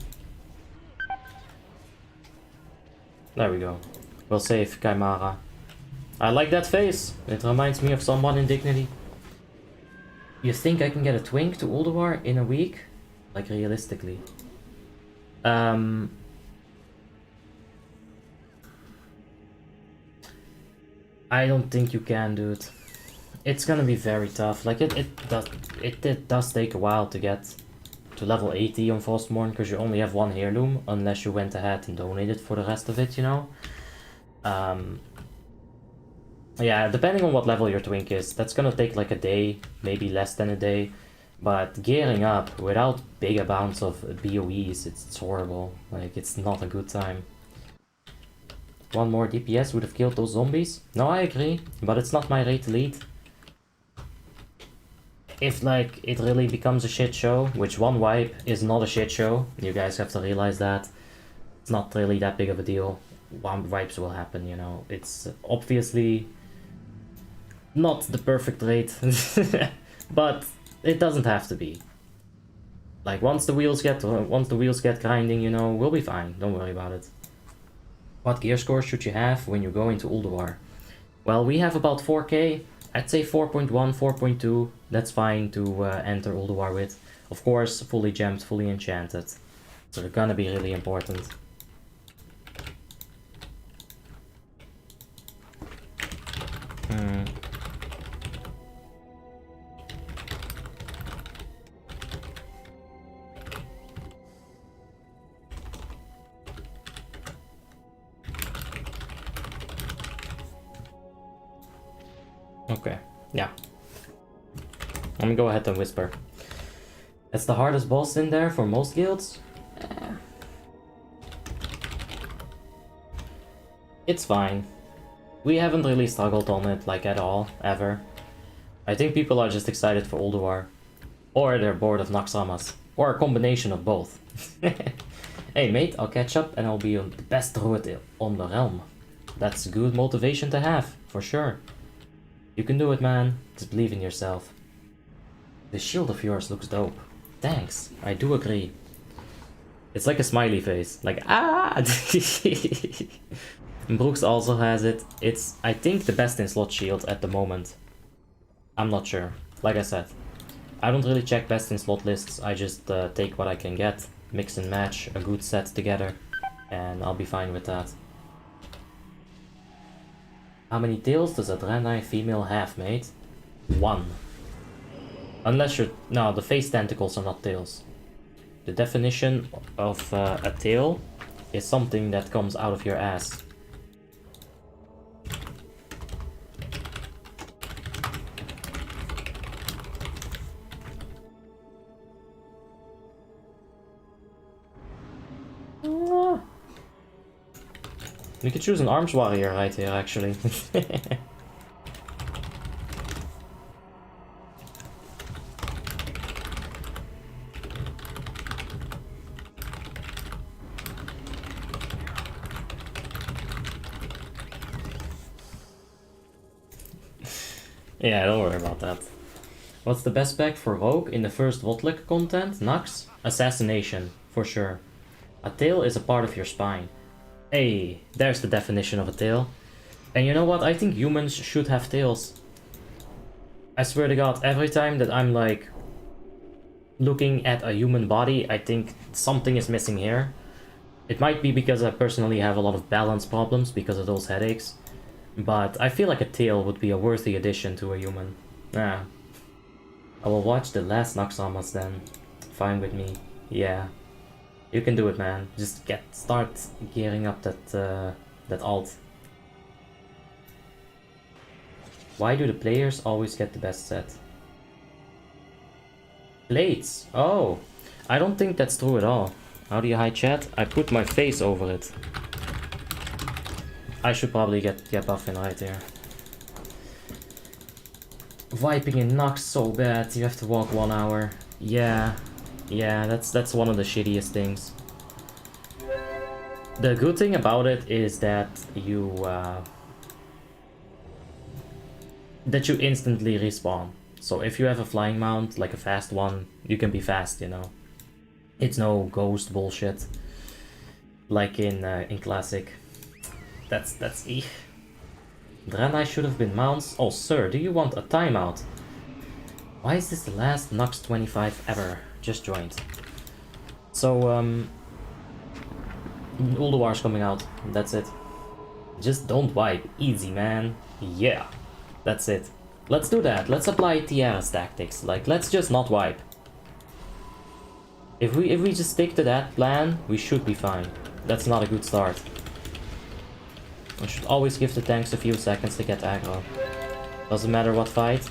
There we go. We'll save Chimera. I like that face. It reminds me of someone in Dignity. You think I can get a twink to Ulduar in a week? Like realistically. I don't think you can, dude. It's gonna be very tough. Like it does take a while to get to level 80 on Frostmourne, because you only have one heirloom unless you went ahead and donated for the rest of it, you know. Yeah, depending on what level your twink is, that's gonna take like a day, maybe less than a day. But gearing up without big amounts of BOEs, it's horrible. Like, it's not a good time. One more DPS would have killed those zombies. No, I agree, but it's not my rate lead. If like it really becomes a shit show, which one wipe is not a shit show, you guys have to realize that. It's not really that big of a deal. One wipes will happen, you know. It's obviously not the perfect rate, but it doesn't have to be. Like once the wheels get grinding, you know, we'll be fine. Don't worry about it. What gear score should you have when you go into Ulduar? Well, we have about 4k. I'd say 4.1, 4.2. That's fine to enter Ulduar with. Of course, fully gemmed, fully enchanted. So they're gonna be really important. Okay, yeah. Let me go ahead and whisper. It's the hardest boss in there for most guilds. It's fine. We haven't really struggled on it, like, at all, ever. I think people are just excited for Ulduar. Or they're bored of Naxxramas. Or a combination of both. Hey mate, I'll catch up and I'll be the best druid on the realm. That's good motivation to have, for sure. You can do it, man. Just believe in yourself. The shield of yours looks dope. Thanks, I do agree. It's like a smiley face, like ah! Brooks also has it. It's, I think, the best in slot shield at the moment. I'm not sure. Like I said, I don't really check best in slot lists. I just take what I can get, mix and match a good set together, and I'll be fine with that. How many tails does a Draenei female have, mate? 1. Unless you're... No, the face tentacles are not tails. The definition of a tail is something that comes out of your ass. We could choose an arms warrior right here, actually. Yeah, don't worry about that. What's the best spec for Rogue in the first WoTLK content? Naxx? Assassination, for sure. A tail is a part of your spine. Hey, there's the definition of a tail. And you know what? I think humans should have tails. I swear to God, every time that I'm like looking at a human body, I think something is missing here. It might be because I personally have a lot of balance problems because of those headaches. But I feel like a tail would be a worthy addition to a human. Yeah. I will watch the last Naxxramas then. Fine with me. Yeah. You can do it, man. Just start gearing up that alt. Why do the players always get the best set? Plates. Oh, I don't think that's true at all. How do you hide chat? I put my face over it. I should probably get buff in right here. Viping in Naxx so bad. You have to walk 1 hour. Yeah, that's one of the shittiest things. The good thing about it is that you instantly respawn. So if you have a flying mount, like a fast one, you can be fast, you know. It's no ghost bullshit like in classic. That's Draenei should have been mounts. Oh sir, do you want a timeout? Why is this the last Naxx 25 ever? Just joined. So Ulduar's coming out. That's it. Just don't wipe. Easy, man. Yeah. That's it. Let's do that. Let's apply Tiara's tactics. Like, let's just not wipe. If we just stick to that plan, we should be fine. That's not a good start. I should always give the tanks a few seconds to get aggro. Doesn't matter what fight.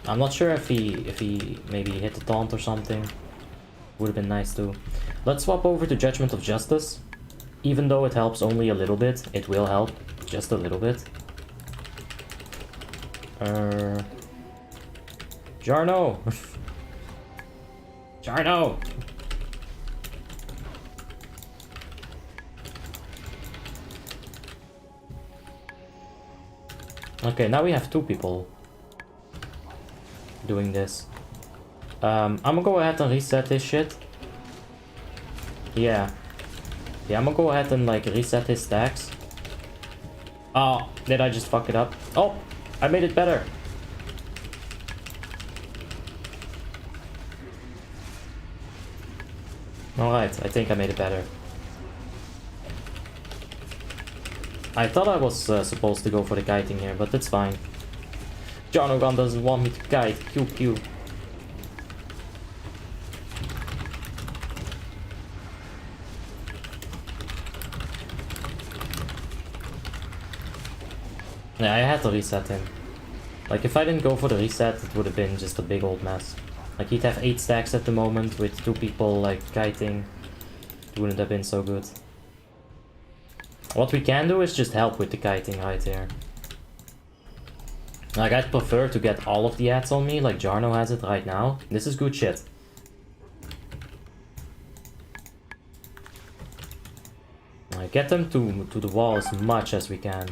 I'm not sure if he maybe hit the taunt or something. Would have been nice too. Let's swap over to Judgment of Justice. Even though it helps only a little bit, it will help just a little bit. Jarno! Jarno! Okay, now we have 2 people doing this. I'm gonna go ahead and reset this shit. Yeah. Yeah, I'm gonna go ahead and like reset his stacks. Oh, did I just fuck it up? Oh, I made it better. Alright, I think I made it better. I thought I was supposed to go for the kiting here, but it's fine. Jonogon doesn't want me to kite. QQ. Yeah, I had to reset him. Like, if I didn't go for the reset, it would have been just a big old mess. Like, he'd have 8 stacks at the moment with 2 people, like, kiting. It wouldn't have been so good. What we can do is just help with the kiting right here. Like, I'd prefer to get all of the ads on me, like Jarno has it right now. This is good shit. Like, get them to the wall as much as we can.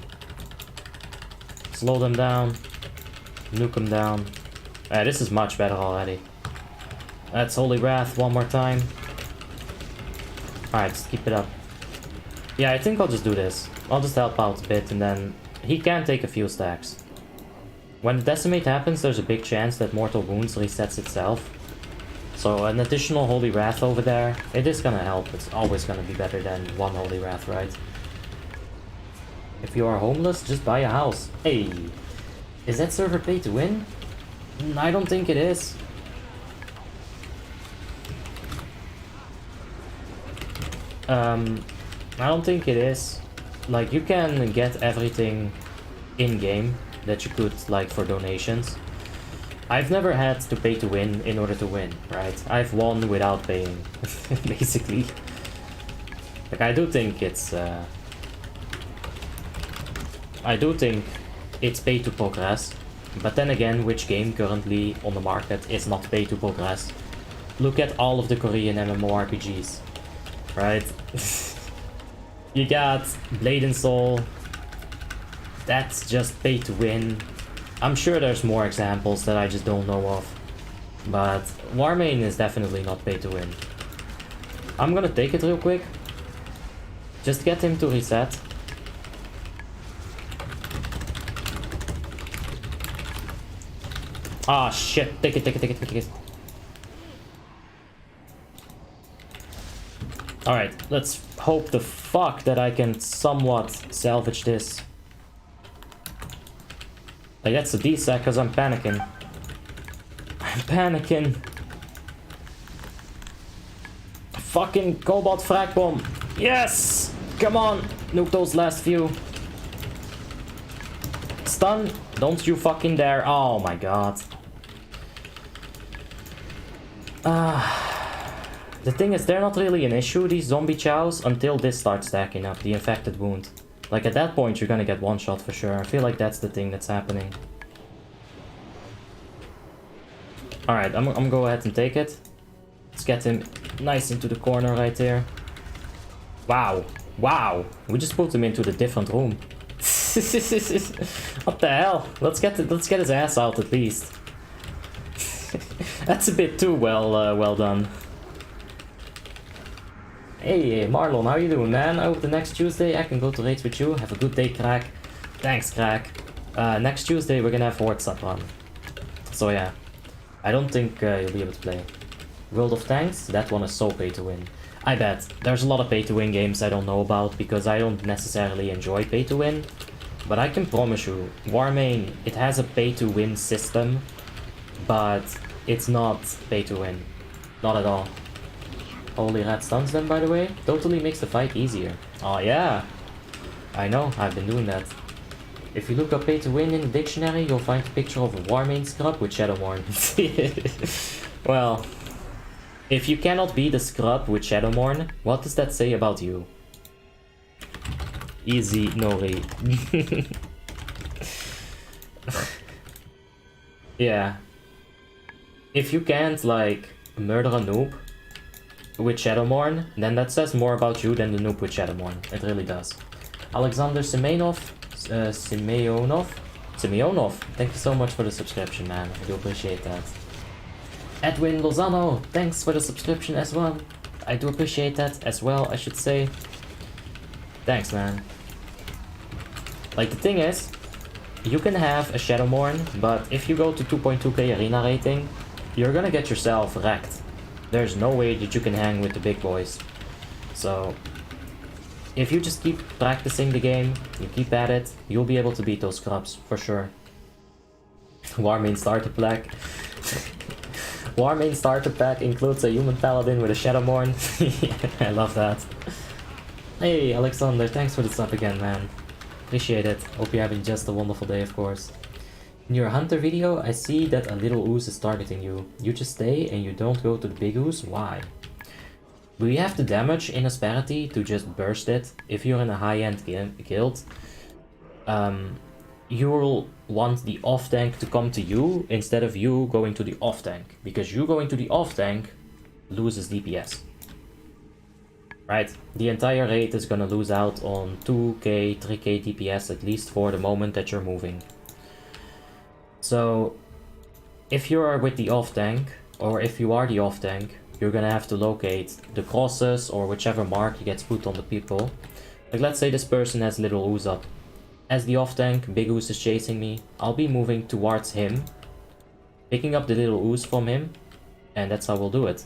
Slow them down. Nuke them down. This is much better already. That's Holy Wrath one more time. Alright, just keep it up. Yeah, I think I'll just do this. I'll just help out a bit and then he can take a few stacks. When the Decimate happens, there's a big chance that Mortal Wounds resets itself. So an additional Holy Wrath over there, it is gonna help. It's always gonna be better than one Holy Wrath, right? If you are homeless, just buy a house. Hey, is that server pay to win? I don't think it is. I don't think it is. Like, you can get everything in-game that you could, like, for donations. I've never had to pay to win in order to win, right? I've won without paying, basically. Like, I do think it's pay to progress. But then again, which game currently on the market is not pay to progress? Look at all of the Korean MMORPGs, right? You got Blade and Soul. That's just pay to win. I'm sure there's more examples that I just don't know of. But Warmanes is definitely not pay to win. I'm gonna take it real quick. Just get him to reset. Ah, shit. Take it. Alright, let's hope the fuck that I can somewhat salvage this. Like, that's a D-sack because I'm panicking. I'm panicking. Fucking Cobalt Frag Bomb. Yes! Come on! Nuke those last few. Stun. Don't you fucking dare. Oh my god. The thing is, they're not really an issue, these zombie chows, until this starts stacking up, the infected wound. Like, at that point, you're gonna get one shot for sure. I feel like that's the thing that's happening. Alright, I'm gonna go ahead and take it. Let's get him nice into the corner right there. Wow. Wow. We just put him into the different room. What the hell? Let's get his ass out at least. That's a bit too well done. Hey Marlon, how you doing, man? I hope the next Tuesday I can go to raids with you. Have a good day, Crack. Thanks, Crack. Next Tuesday we're gonna have Horde Sub run. So yeah, I don't think you'll be able to play. World of Tanks, that one is so pay to win. I bet. There's a lot of pay to win games I don't know about because I don't necessarily enjoy pay to win. But I can promise you, Warmanes, it has a pay to win system, but it's not pay to win. Not at all. Holy Rat stuns them, by the way. Totally makes the fight easier. Oh yeah. I know, I've been doing that. If you look up pay to win in the dictionary, you'll find a picture of a Warmanes scrub with Shadowmourne. Well, if you cannot be the scrub with Shadowmourne, what does that say about you? Easy, Nori. Yeah. If you can't, like, murder a noob with Shadowmourne, then that says more about you than the noob with Shadowmourne. It really does. Alexander Simeonov, thank you so much for the subscription, man. I do appreciate that. Edwin Lozano, thanks for the subscription as well. I do appreciate that as well, I should say. Thanks, man. Like, the thing is, you can have a Shadowmourne, but if you go to 2.2k arena rating, you're gonna get yourself wrecked. There's no way that you can hang with the big boys. So, if you just keep practicing the game, you keep at it, you'll be able to beat those scrubs, for sure. Warmanes starter pack. Warmanes starter pack includes a human paladin with a Shadowmourne. I love that. Hey, Alexander, thanks for the sub again, man. Appreciate it. Hope you're having just a wonderful day, of course. In your hunter video, I see that a little ooze is targeting you. You just stay and you don't go to the big ooze? Why? We have the damage in Asperity to just burst it. If you're in a high-end guild, you'll want the off-tank to come to you instead of you going to the off-tank. Because you going to the off-tank loses DPS. Right? The entire raid is gonna lose out on 2k, 3k DPS at least for the moment that you're moving. So, if you are with the off-tank, or if you are the off-tank, you're gonna have to locate the crosses or whichever mark gets put on the people. Like, let's say this person has little ooze up. As the off-tank, big ooze is chasing me, I'll be moving towards him, picking up the little ooze from him, and that's how we'll do it.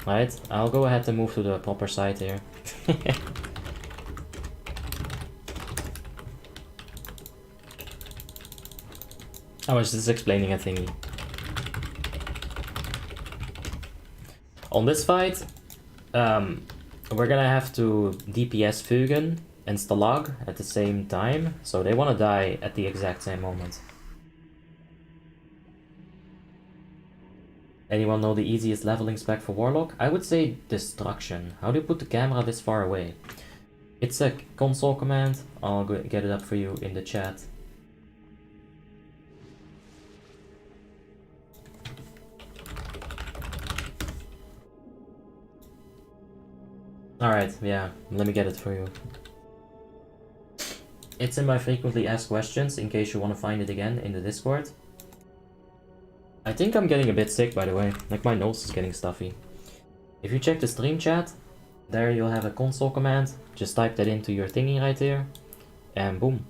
Right, I'll go ahead and move to the proper side here. I was just explaining a thingy. On this fight, we're gonna have to DPS Fugen and Stalag at the same time, so they wanna die at the exact same moment. Anyone know the easiest leveling spec for Warlock? I would say Destruction. How do you put the camera this far away? It's a console command. I'll get it up for you in the chat. Alright, yeah, let me get it for you. It's in my frequently asked questions, in case you want to find it again in the Discord. I think I'm getting a bit sick, by the way. Like, my nose is getting stuffy. If you check the stream chat, there you'll have a console command. Just type that into your thingy right here, and boom.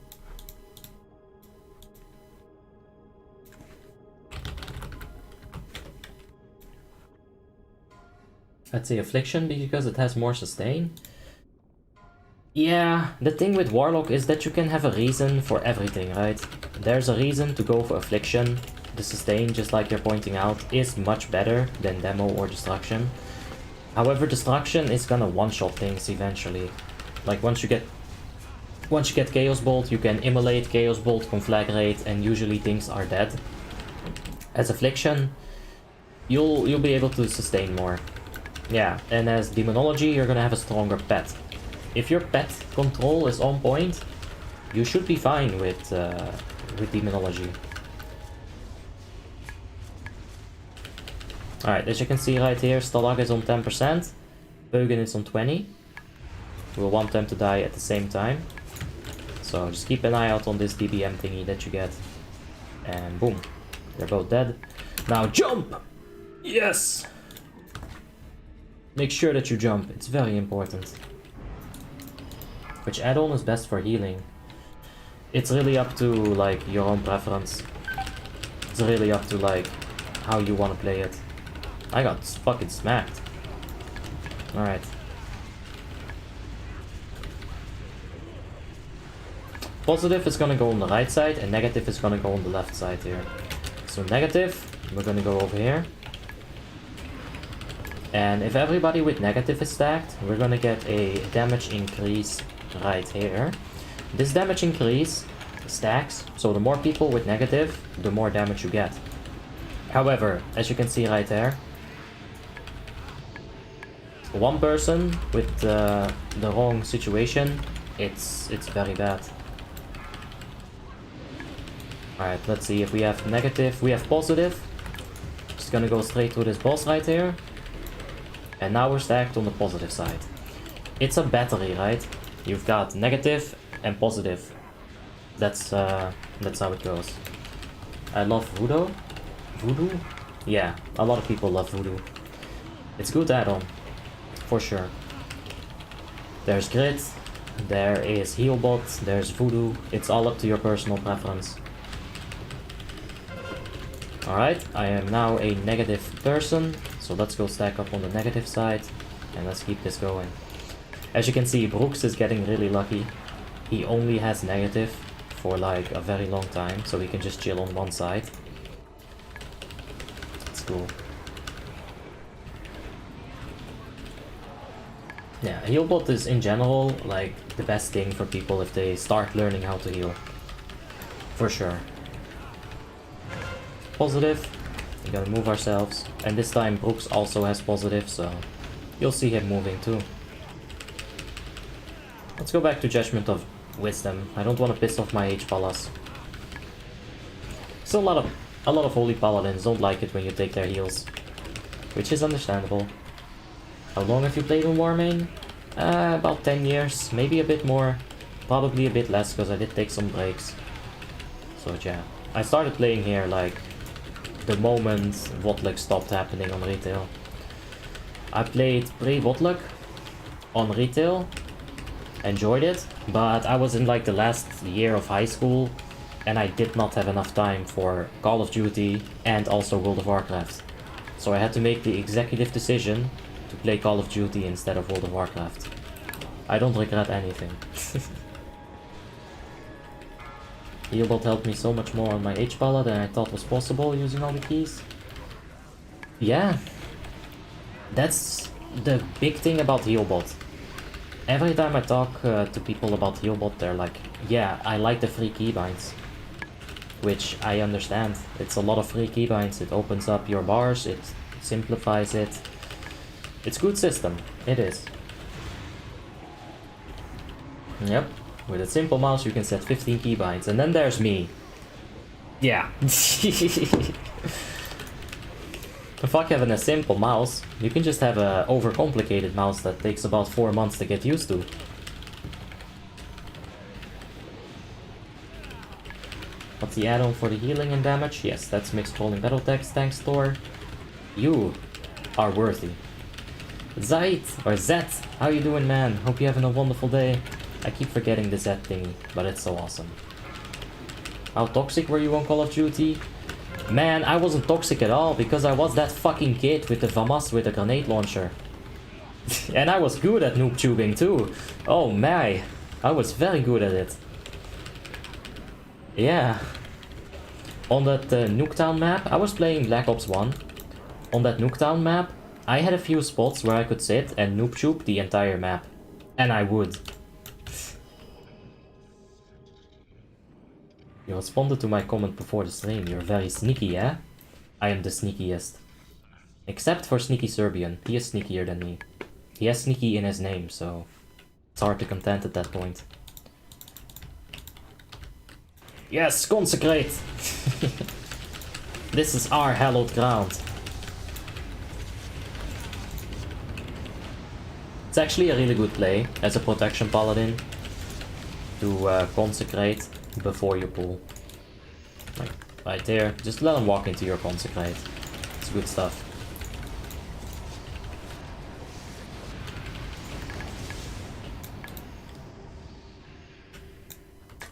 I'd say Affliction because it has more sustain. Yeah, the thing with Warlock is that you can have a reason for everything, right? There's a reason to go for Affliction. The sustain, just like you're pointing out, is much better than Demo or Destruction. However, Destruction is gonna one-shot things eventually. Like once you get Chaos Bolt, you can immolate Chaos Bolt, Conflagrate, and usually things are dead. As Affliction, you'll be able to sustain more. Yeah, and as Demonology, you're gonna have a stronger pet. If your pet control is on point, you should be fine with Demonology. Alright, as you can see right here, Stalag is on 10%, Bögen is on 20%. We'll want them to die at the same time. So just keep an eye out on this DBM thingy that you get. And boom, they're both dead. Now jump! Yes! Make sure that you jump, it's very important. Which add-on is best for healing? It's really up to like your own preference. It's really up to like how you want to play it. I got fucking smacked. Alright. Positive is gonna go on the right side and negative is gonna go on the left side here. So negative, we're gonna go over here. And if everybody with negative is stacked, we're gonna get a damage increase right here. This damage increase stacks, so the more people with negative, the more damage you get. However, as you can see right there, one person with the wrong situation, it's very bad. Alright, let's see if we have negative. We have positive. Just gonna go straight through this boss right here. And now we're stacked on the positive side. It's a battery, right? You've got negative and positive. That's how it goes. I love Voodoo. Voodoo? Yeah, a lot of people love Voodoo. It's good add-on. For sure. There's Grit. there is Healbot, there's Voodoo. It's all up to your personal preference. Alright, I am now a negative person, so let's go stack up on the negative side, and let's keep this going. As you can see, Brooks is getting really lucky. He only has negative for like a very long time, so he can just chill on one side. It's cool. Yeah, Healbot is in general like the best thing for people if they start learning how to heal. For sure. Positive. We gotta move ourselves. And this time Brooks also has positive, so you'll see him moving too. Let's go back to Judgment of Wisdom. I don't want to piss off my H-Palas. Still a lot of Holy Paladins don't like it when you take their heals, which is understandable. How long have you played in Warmane? About 10 years, maybe a bit more, probably a bit less because I did take some breaks. So yeah, I started playing here like the moment WoTLK stopped happening on retail. I played pre-WoTLK on retail, enjoyed it, but I was in like the last year of high school and I did not have enough time for Call of Duty and also World of Warcraft. So I had to make the executive decision to play Call of Duty instead of World of Warcraft. I don't regret anything. Healbot helped me so much more on my H-Pala than I thought was possible using all the keys. Yeah, that's the big thing about Healbot. Every time I talk to people about Healbot, they're like, yeah, I like the free keybinds. Which I understand. It's a lot of free keybinds. It opens up your bars, it simplifies it. It's a good system. It is. Yep. With a simple mouse you can set 15 keybinds. And then there's me. Yeah. Fuck having a simple mouse. You can just have a overcomplicated mouse that takes about 4 months to get used to. What's the add-on for the healing and damage? Yes, that's mixed rolling battle text. Thanks, Thor. You are worthy. Zait, or Zet, how you doing, man? Hope you're having a wonderful day. I keep forgetting the Z thingy, but it's so awesome. How toxic were you on Call of Duty? Man, I wasn't toxic at all, because I was that fucking kid with the FAMAS with a grenade launcher. And I was good at noob tubing too. Oh my, I was very good at it. Yeah. On that Nuketown map, I was playing Black Ops 1. On that Nuketown map, I had a few spots where I could sit and noob tube the entire map. And I would. You responded to my comment before the stream. You're very sneaky, eh? I am the sneakiest. Except for Sneaky Serbian. He is sneakier than me. He has sneaky in his name, so it's hard to contend at that point. Yes, consecrate! This is our hallowed ground. It's actually a really good play as a protection paladin to consecrate before you pull. Like, right there. Just let him walk into your consecrate. It's good stuff.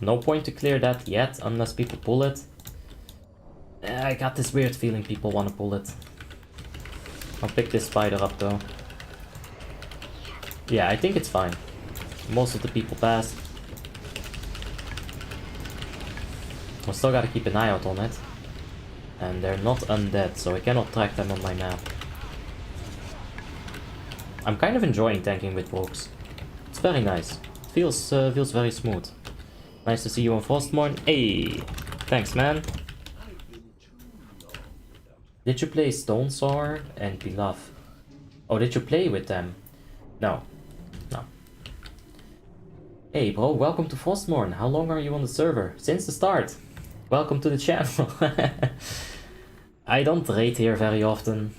No point to clear that yet, unless people pull it. I got this weird feeling people want to pull it. I'll pick this spider up though. Yeah, I think it's fine. Most of the people passed. I still gotta keep an eye out on it. And they're not undead, so I cannot track them on my map. I'm kind of enjoying tanking with Brooks. It's very nice. It feels very smooth. Nice to see you on Frostmourne. Hey! Thanks, man. Did you play Stone Sour and Pilaf? Oh, did you play with them? No. No. Hey, bro, welcome to Frostmourne. How long are you on the server? Since the start. Welcome to the channel. I don't raid here very often.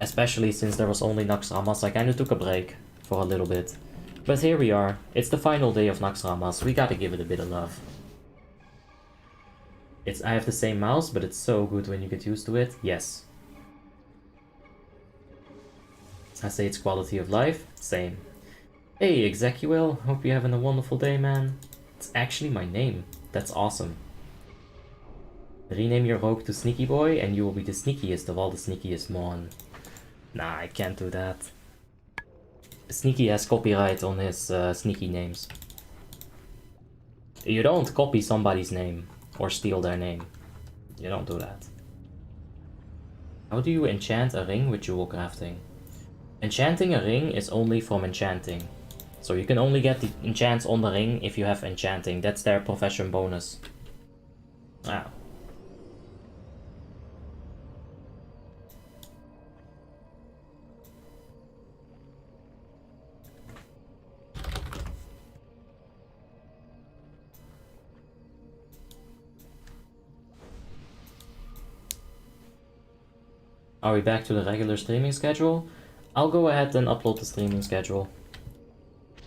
Especially since there was only Naxxramas. I kinda took a break for a little bit. But here we are. It's the final day of Naxxramas. We gotta give it a bit of love. I have the same mouse, but it's so good when you get used to it. Yes. I say it's quality of life. Same. Hey, Execuel, hope you're having a wonderful day, man. It's actually my name. That's awesome. Rename your rogue to Sneaky Boy and you will be the sneakiest of all the sneakiest Mon. Nah, I can't do that. Sneaky has copyright on his sneaky names. You don't copy somebody's name or steal their name. You don't do that. How do you enchant a ring with jewel crafting? Enchanting a ring is only from enchanting. So you can only get the enchants on the ring if you have enchanting. That's their profession bonus. Ah. Are we back to the regular streaming schedule? I'll go ahead and upload the streaming schedule.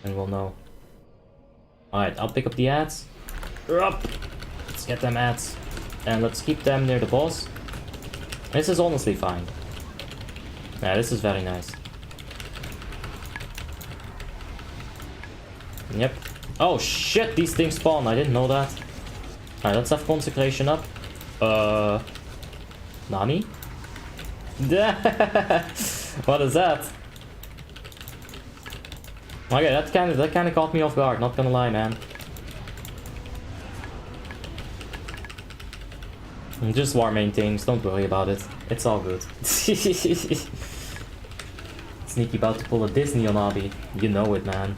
And we'll know. Alright, I'll pick up the ads. Up! Let's get them ads. And let's keep them near the boss. This is honestly fine. Yeah, this is very nice. Yep. Oh shit, these things spawn. I didn't know that. Alright, let's have consecration up. Nani? What is that? Okay, that kind of caught me off guard, not gonna lie, man. Just Warmane things, don't worry about it. It's all good. Sneaky about to pull a Disney on Abby. You know it, man.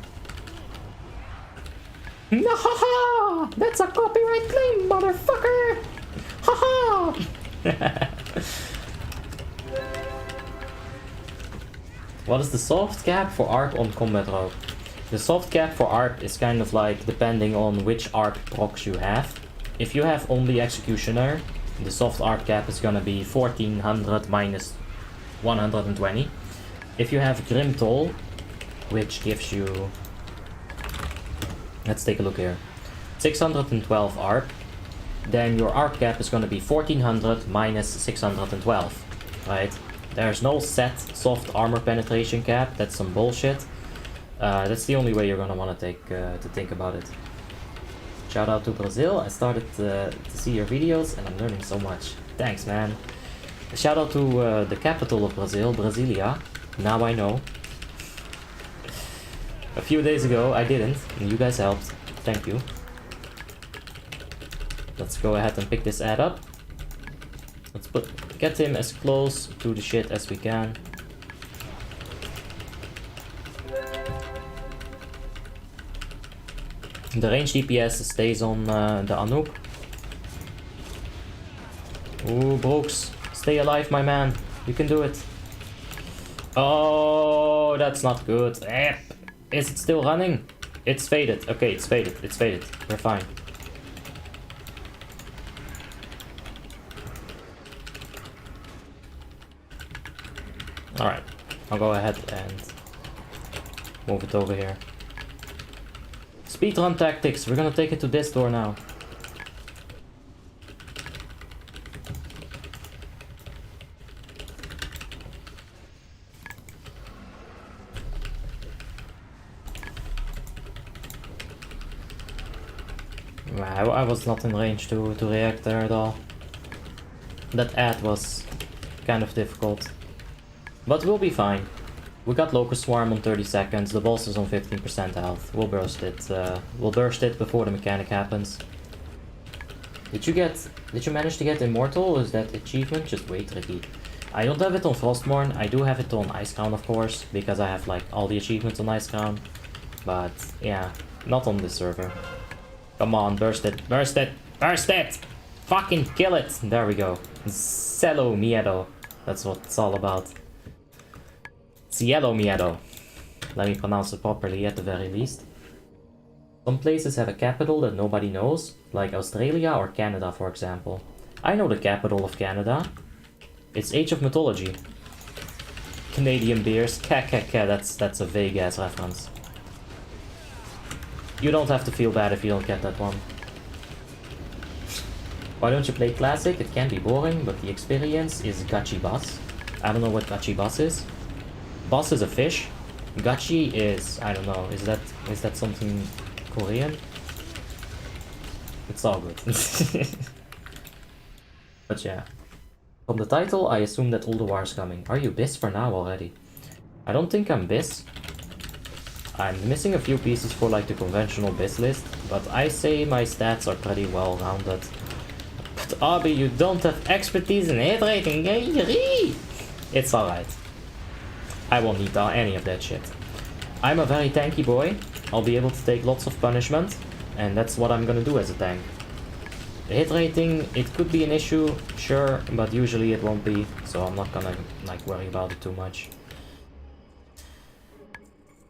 Haha! That's a copyright claim, motherfucker! Haha! What is the soft cap for ARP on combat rogue? The soft cap for ARP is kind of like depending on which ARP procs you have. If you have only Executioner, the soft ARP cap is gonna be 1400 minus 120. If you have Grim Toll, which gives you... Let's take a look here. 612 ARP, then your ARP cap is gonna be 1400 minus 612, right? There's no set soft armor penetration cap. That's some bullshit. That's the only way you're gonna want to think about it. Shout out to Brazil. I started to see your videos and I'm learning so much. Thanks, man. Shout out to the capital of Brazil, Brasilia. Now I know. A few days ago I didn't, and you guys helped. Thank you. Let's go ahead and pick this ad up. Let's get him as close to the shit as we can. The range DPS stays on the Anouk. Ooh, Brooks, stay alive, my man. You can do it. Oh, that's not good. Is it still running? It's faded. Okay, it's faded. It's faded. We're fine. Alright, I'll go ahead and move it over here. Speedrun tactics, we're gonna take it to this door now. I was not in range to react there at all. That ad was kind of difficult. But we'll be fine. We got Locust Swarm on 30 seconds, the boss is on 15% health. We'll burst it before the mechanic happens. Did you manage to get Immortal, or is that achievement just way tricky? I don't have it on Frostmourne, I do have it on Icecrown of course, because I have like all the achievements on Icecrown. But yeah, not on this server. Come on, burst it, burst it, burst it! Fucking kill it! There we go. Cielo Miedo. That's what it's all about. Cielo Miedo. Let me pronounce it properly at the very least. Some places have a capital that nobody knows, like Australia or Canada for example. I know the capital of Canada. It's Age of Mythology. Canadian beers. That's a vague ass reference. You don't have to feel bad if you don't get that one. Why don't you play Classic? It can be boring, but the experience is Gachi Bus. I don't know what Gachi Bus is. Bus is a fish. Gachi is, I don't know, is that something Korean? It's all good. But yeah. From the title, I assume that Ulduar is coming. Are you bis for now already? I don't think I'm bis. I'm missing a few pieces for like the conventional bis list, but I say my stats are pretty well rounded. But Abi, you don't have expertise in hit rating. It's alright. I won't need any of that shit. I'm a very tanky boy. I'll be able to take lots of punishment, and that's what I'm gonna do as a tank. The hit rating, it could be an issue, sure, but usually it won't be, so I'm not gonna like worry about it too much.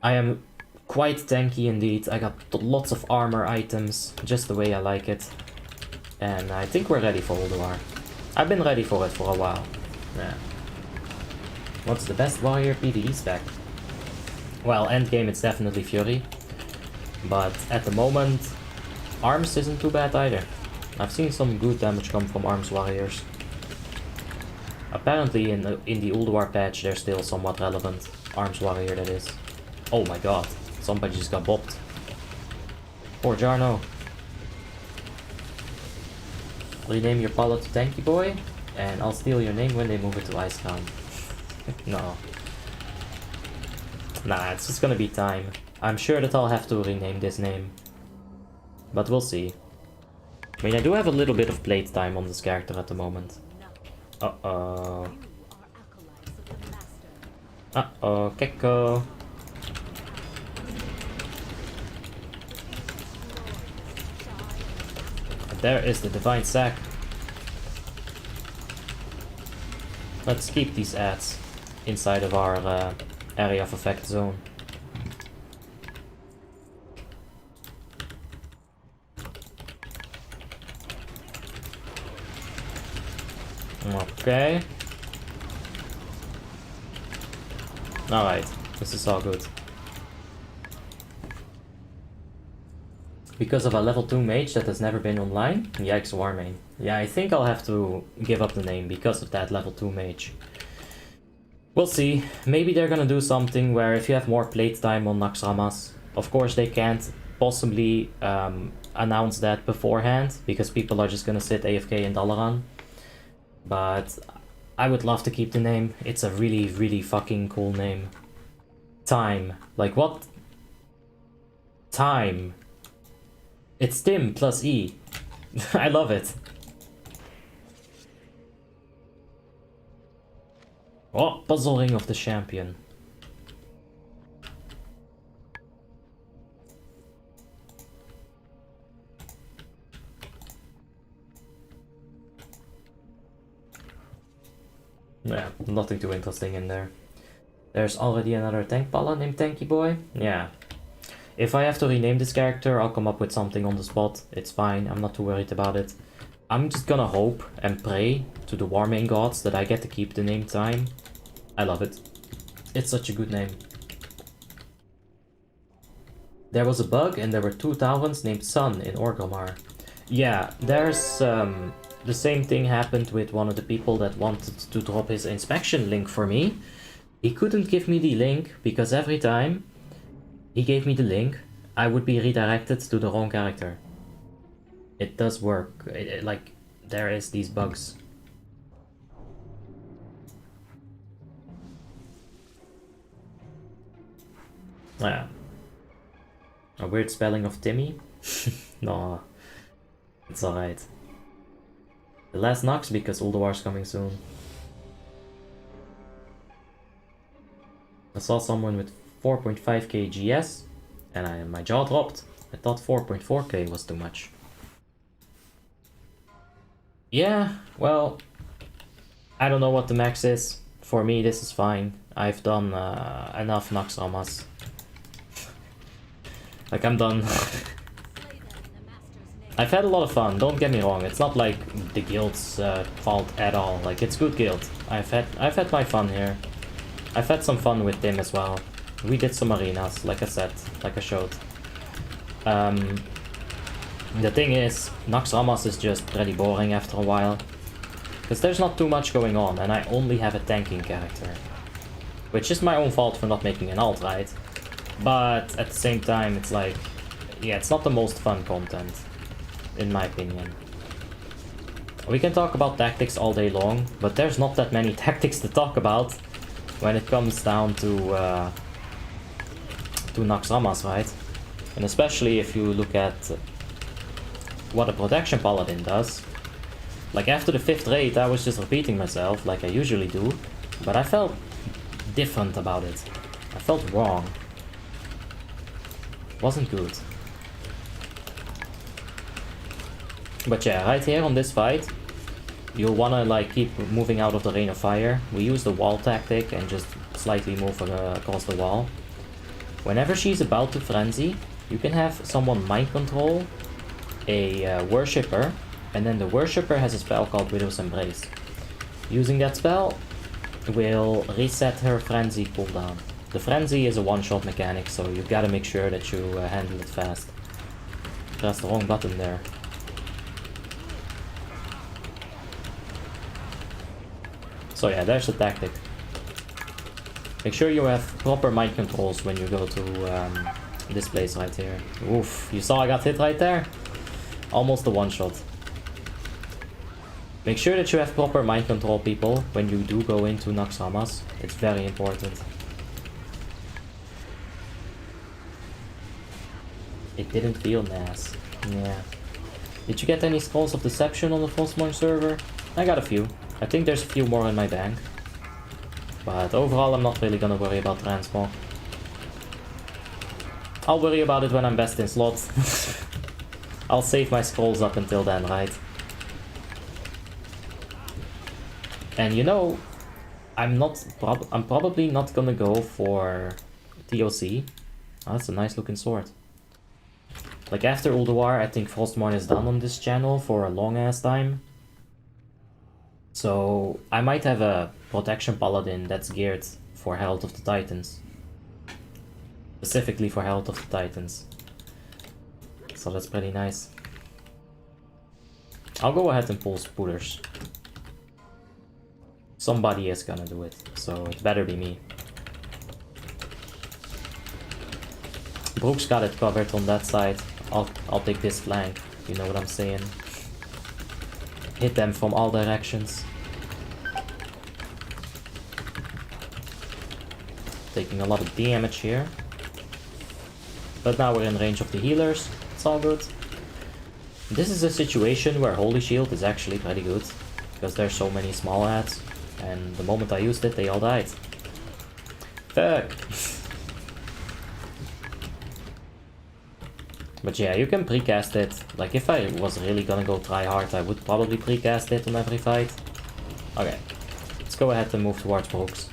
I am quite tanky indeed. I got lots of armor items, just the way I like it. And I think we're ready for Ulduar. I've been ready for it for a while. Yeah. What's the best warrior PvE spec? Well, endgame it's definitely Fury. But at the moment, Arms isn't too bad either. I've seen some good damage come from Arms warriors. Apparently in the Ulduar patch they're still somewhat relevant. Arms warrior that is. Oh my god, somebody just got bopped. Poor Jarno. Rename your Pala to Tanky Boy, and I'll steal your name when they move it to Ice Crown. No. Nah, it's just gonna be time. I'm sure that I'll have to rename this name. But we'll see. I mean, I do have a little bit of playtime on this character at the moment. Uh-oh. Uh-oh, Kekko. There is the Divine Sack. Let's keep these ads inside of our area of effect zone. Okay. Alright, this is all good. Because of a level 2 mage that has never been online? Yikes, Warmane. Yeah, I think I'll have to give up the name because of that level 2 mage. We'll see. Maybe they're gonna do something where if you have more playtime on Naxxramas, of course they can't possibly announce that beforehand, because people are just gonna sit AFK in Dalaran. But I would love to keep the name. It's a really, really fucking cool name. Time. Like what? Time. It's Tim plus E. I love it. Oh, Puzzle Ring of the Champion. Yeah, nothing too interesting in there. There's already another tank pala named Tanky Boy. Yeah. If I have to rename this character, I'll come up with something on the spot. It's fine, I'm not too worried about it. I'm just gonna hope and pray to the Warmane gods that I get to keep the name Time. I love it. It's such a good name. There was a bug and there were 2 Talons named Sun in Orgrimmar. Yeah, there's the same thing happened with one of the people that wanted to drop his inspection link for me. He couldn't give me the link because every time he gave me the link, I would be redirected to the wrong character. It does work. Like, there is these bugs. Yeah. A weird spelling of Timmy? No. It's alright. The last Naxx because Ulduar's coming soon. I saw someone with 4.5k GS and my jaw dropped. I thought 4.4k was too much. Yeah, well, I don't know what the max is. For me, this is fine. I've done enough Naxxramas. Like, I'm done. I've had a lot of fun, don't get me wrong. It's not like the guild's fault at all. Like, it's good guild. I've had my fun here. I've had some fun with Tim as well. We did some arenas, like I said, like I showed. The thing is, Naxxramas is just pretty boring after a while. Because there's not too much going on, and I only have a tanking character. Which is my own fault for not making an alt, right? But at the same time, it's like, yeah, it's not the most fun content, in my opinion. We can talk about tactics all day long, but there's not that many tactics to talk about when it comes down to Naxxramas, right? And especially if you look at what a protection paladin does. Like after the 5th raid, I was just repeating myself like I usually do, but I felt different about it. I felt wrong. Wasn't good. But yeah, right here on this fight, you'll wanna like keep moving out of the rain of fire. We use the wall tactic and just slightly move across the wall. Whenever she's about to frenzy, you can have someone mind control a worshipper, and then the worshipper has a spell called Widow's Embrace. Using that spell will reset her frenzy cooldown. The frenzy is a one-shot mechanic, so you gotta make sure that you handle it fast. Press the wrong button there. So yeah, there's the tactic. Make sure you have proper mind controls when you go to this place right here. Oof, you saw I got hit right there? Almost a one-shot. Make sure that you have proper mind control, people, when you do go into Naxxramas. It's very important. It didn't feel nice. Yeah. Did you get any scrolls of deception on the Frostmourne server? I got a few. I think there's a few more in my bank. But overall, I'm not really gonna worry about transmog. I'll worry about it when I'm best in slots. I'll save my scrolls up until then, right? And you know, I'm probably not gonna go for TOC. Oh, that's a nice looking sword. Like after Ulduar, I think Frostmourne is done on this channel for a long ass time. So I might have a protection paladin that's geared for Herald of the Titans. Specifically for Herald of the Titans. So that's pretty nice. I'll go ahead and pull spooters. Somebody is gonna do it, so it better be me. Brooks got it covered on that side. I'll take this flank, you know what I'm saying. Hit them from all directions. Taking a lot of damage here. But now we're in range of the healers. It's all good. This is a situation where Holy Shield is actually pretty good. Because there's so many small ads. And the moment I used it, they all died. Fuck! But yeah, you can precast it. Like if I was really gonna go try hard, I would probably precast it on every fight. Okay, let's go ahead and move towards Brooks.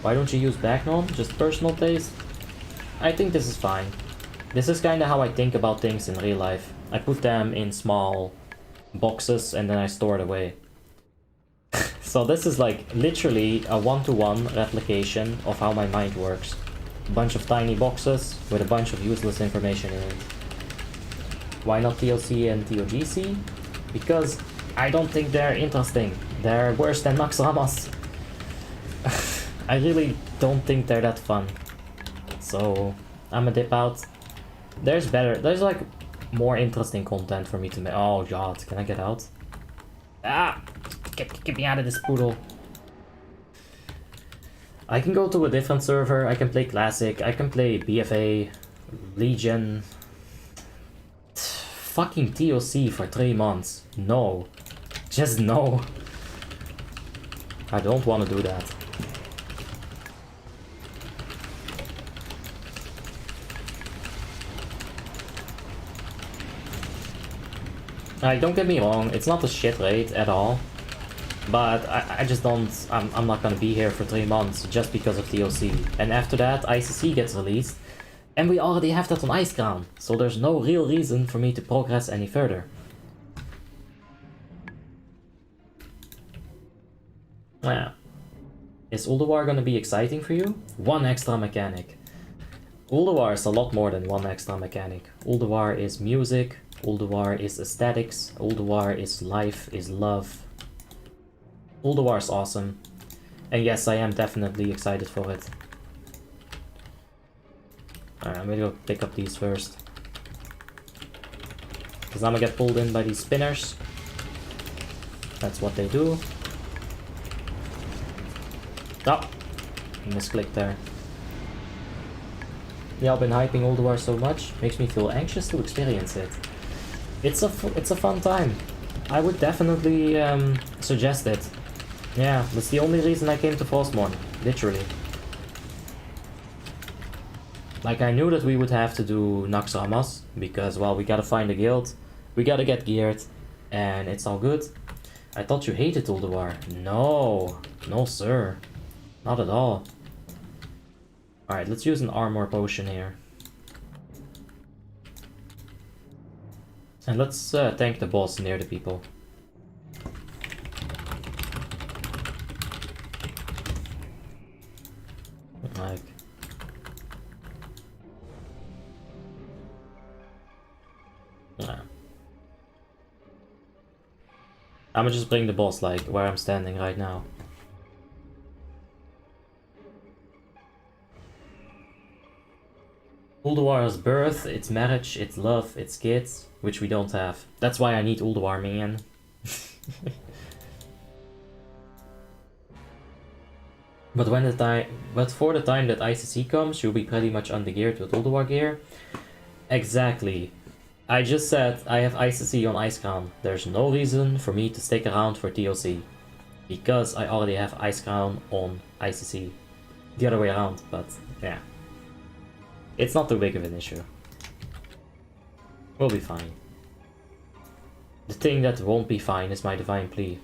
Why don't you use Backnorm? Just personal taste? I think this is fine. This is kinda how I think about things in real life. I put them in small boxes and then I store it away. So this is like literally a one-to-one replication of how my mind works. A bunch of tiny boxes with a bunch of useless information in it. Why not TLC and TOGC? Because I don't think they're interesting. They're worse than Naxxramas. I really don't think they're that fun. So I'ma dip out. There's like more interesting content for me to make. Oh god, can I get out? Ah! Get me out of this poodle. I can go to a different server, I can play Classic, I can play BFA, Legion. Fucking TOC for 3 months. No. Just no. I don't want to do that. Don't get me wrong, it's not a shit raid at all. But I just don't... I'm not gonna be here for 3 months just because of TOC. And after that, ICC gets released. And we already have that on Icecrown. So there's no real reason for me to progress any further. Yeah. Is Ulduar gonna be exciting for you? One extra mechanic. Ulduar is a lot more than one extra mechanic. Ulduar is music, Ulduar is aesthetics, Ulduar is life, is love. Ulduar is awesome. And yes, I am definitely excited for it. Alright, I'm gonna go pick up these first. Because I'm gonna get pulled in by these spinners. That's what they do. Oh! Misclicked there. Yeah, I've been hyping Ulduar so much, makes me feel anxious to experience it. It's a fun time. I would definitely suggest it. Yeah, that's the only reason I came to Frostmourne, literally. Like, I knew that we would have to do Naxxramas, because, well, we gotta find a guild, we gotta get geared, and it's all good. I thought you hated Ulduar. No, no sir, not at all. Alright, let's use an armor potion here. And let's tank the boss near the people. Like... yeah. I'm gonna just bring the boss like where I'm standing right now. Ulduar's birth, its marriage, its love, its kids, which we don't have. That's why I need Ulduar, man. But for the time that ICC comes, you'll be pretty much undergeared with Ulduar gear. Exactly. I just said I have ICC on Ice Crown. There's no reason for me to stick around for TOC. Because I already have Ice Crown on ICC. The other way around, but yeah. It's not too big of an issue. We'll be fine. The thing that won't be fine is my Divine Plea.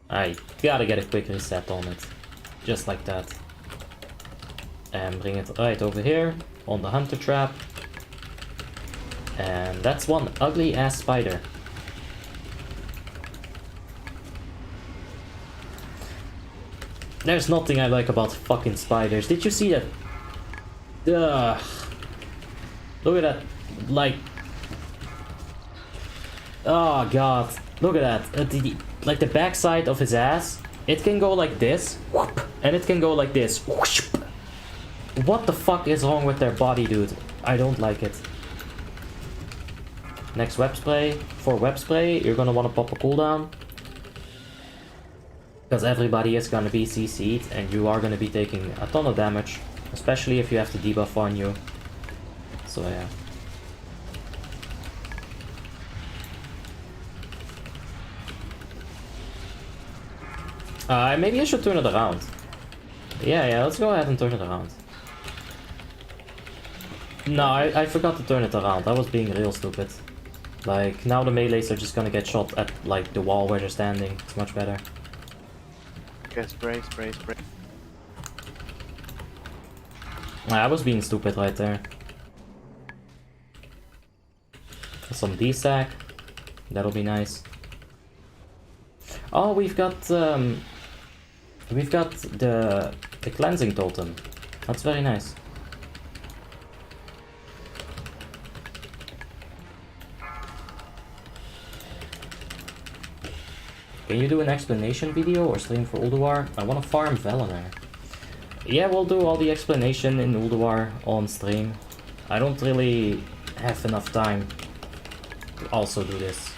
I gotta get a quick reset on it. Just like that. And bring it right over here on the Hunter Trap. And that's one ugly ass spider. There's nothing I like about fucking spiders. Did you see that? Ugh. Look at that. Like... oh god. Look at that. Like the backside of his ass. It can go like this. Whoop, and it can go like this. Whoosh. What the fuck is wrong with their body, dude? I don't like it. Next web spray. For web spray, you're gonna wanna pop a cooldown. Because everybody is gonna be CC'd and you are gonna be taking a ton of damage. Especially if you have the debuff on you. So yeah. Maybe I should turn it around. Yeah, let's go ahead and turn it around. No, I forgot to turn it around. I was being real stupid. Like, now the melees are just gonna get shot at, like, the wall where they're standing. It's much better. Okay, spray. I was being stupid right there. Some D-stack. That'll be nice. Oh, we've got the cleansing totem. That's very nice. Can you do an explanation video or stream for Ulduar? I want to farm Velenar. Yeah, we'll do all the explanation in Ulduar on stream. I don't really have enough time to also do this.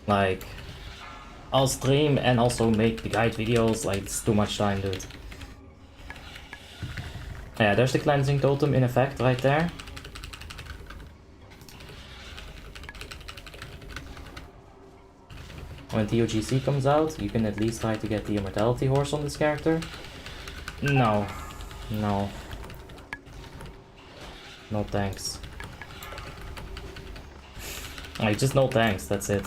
Like, I'll stream and also make the guide videos, like, it's too much time, dude. Yeah, there's the cleansing totem in effect right there. When TOGC comes out, you can at least try to get the Immortality horse on this character. No. No thanks. Like, just no thanks, that's it.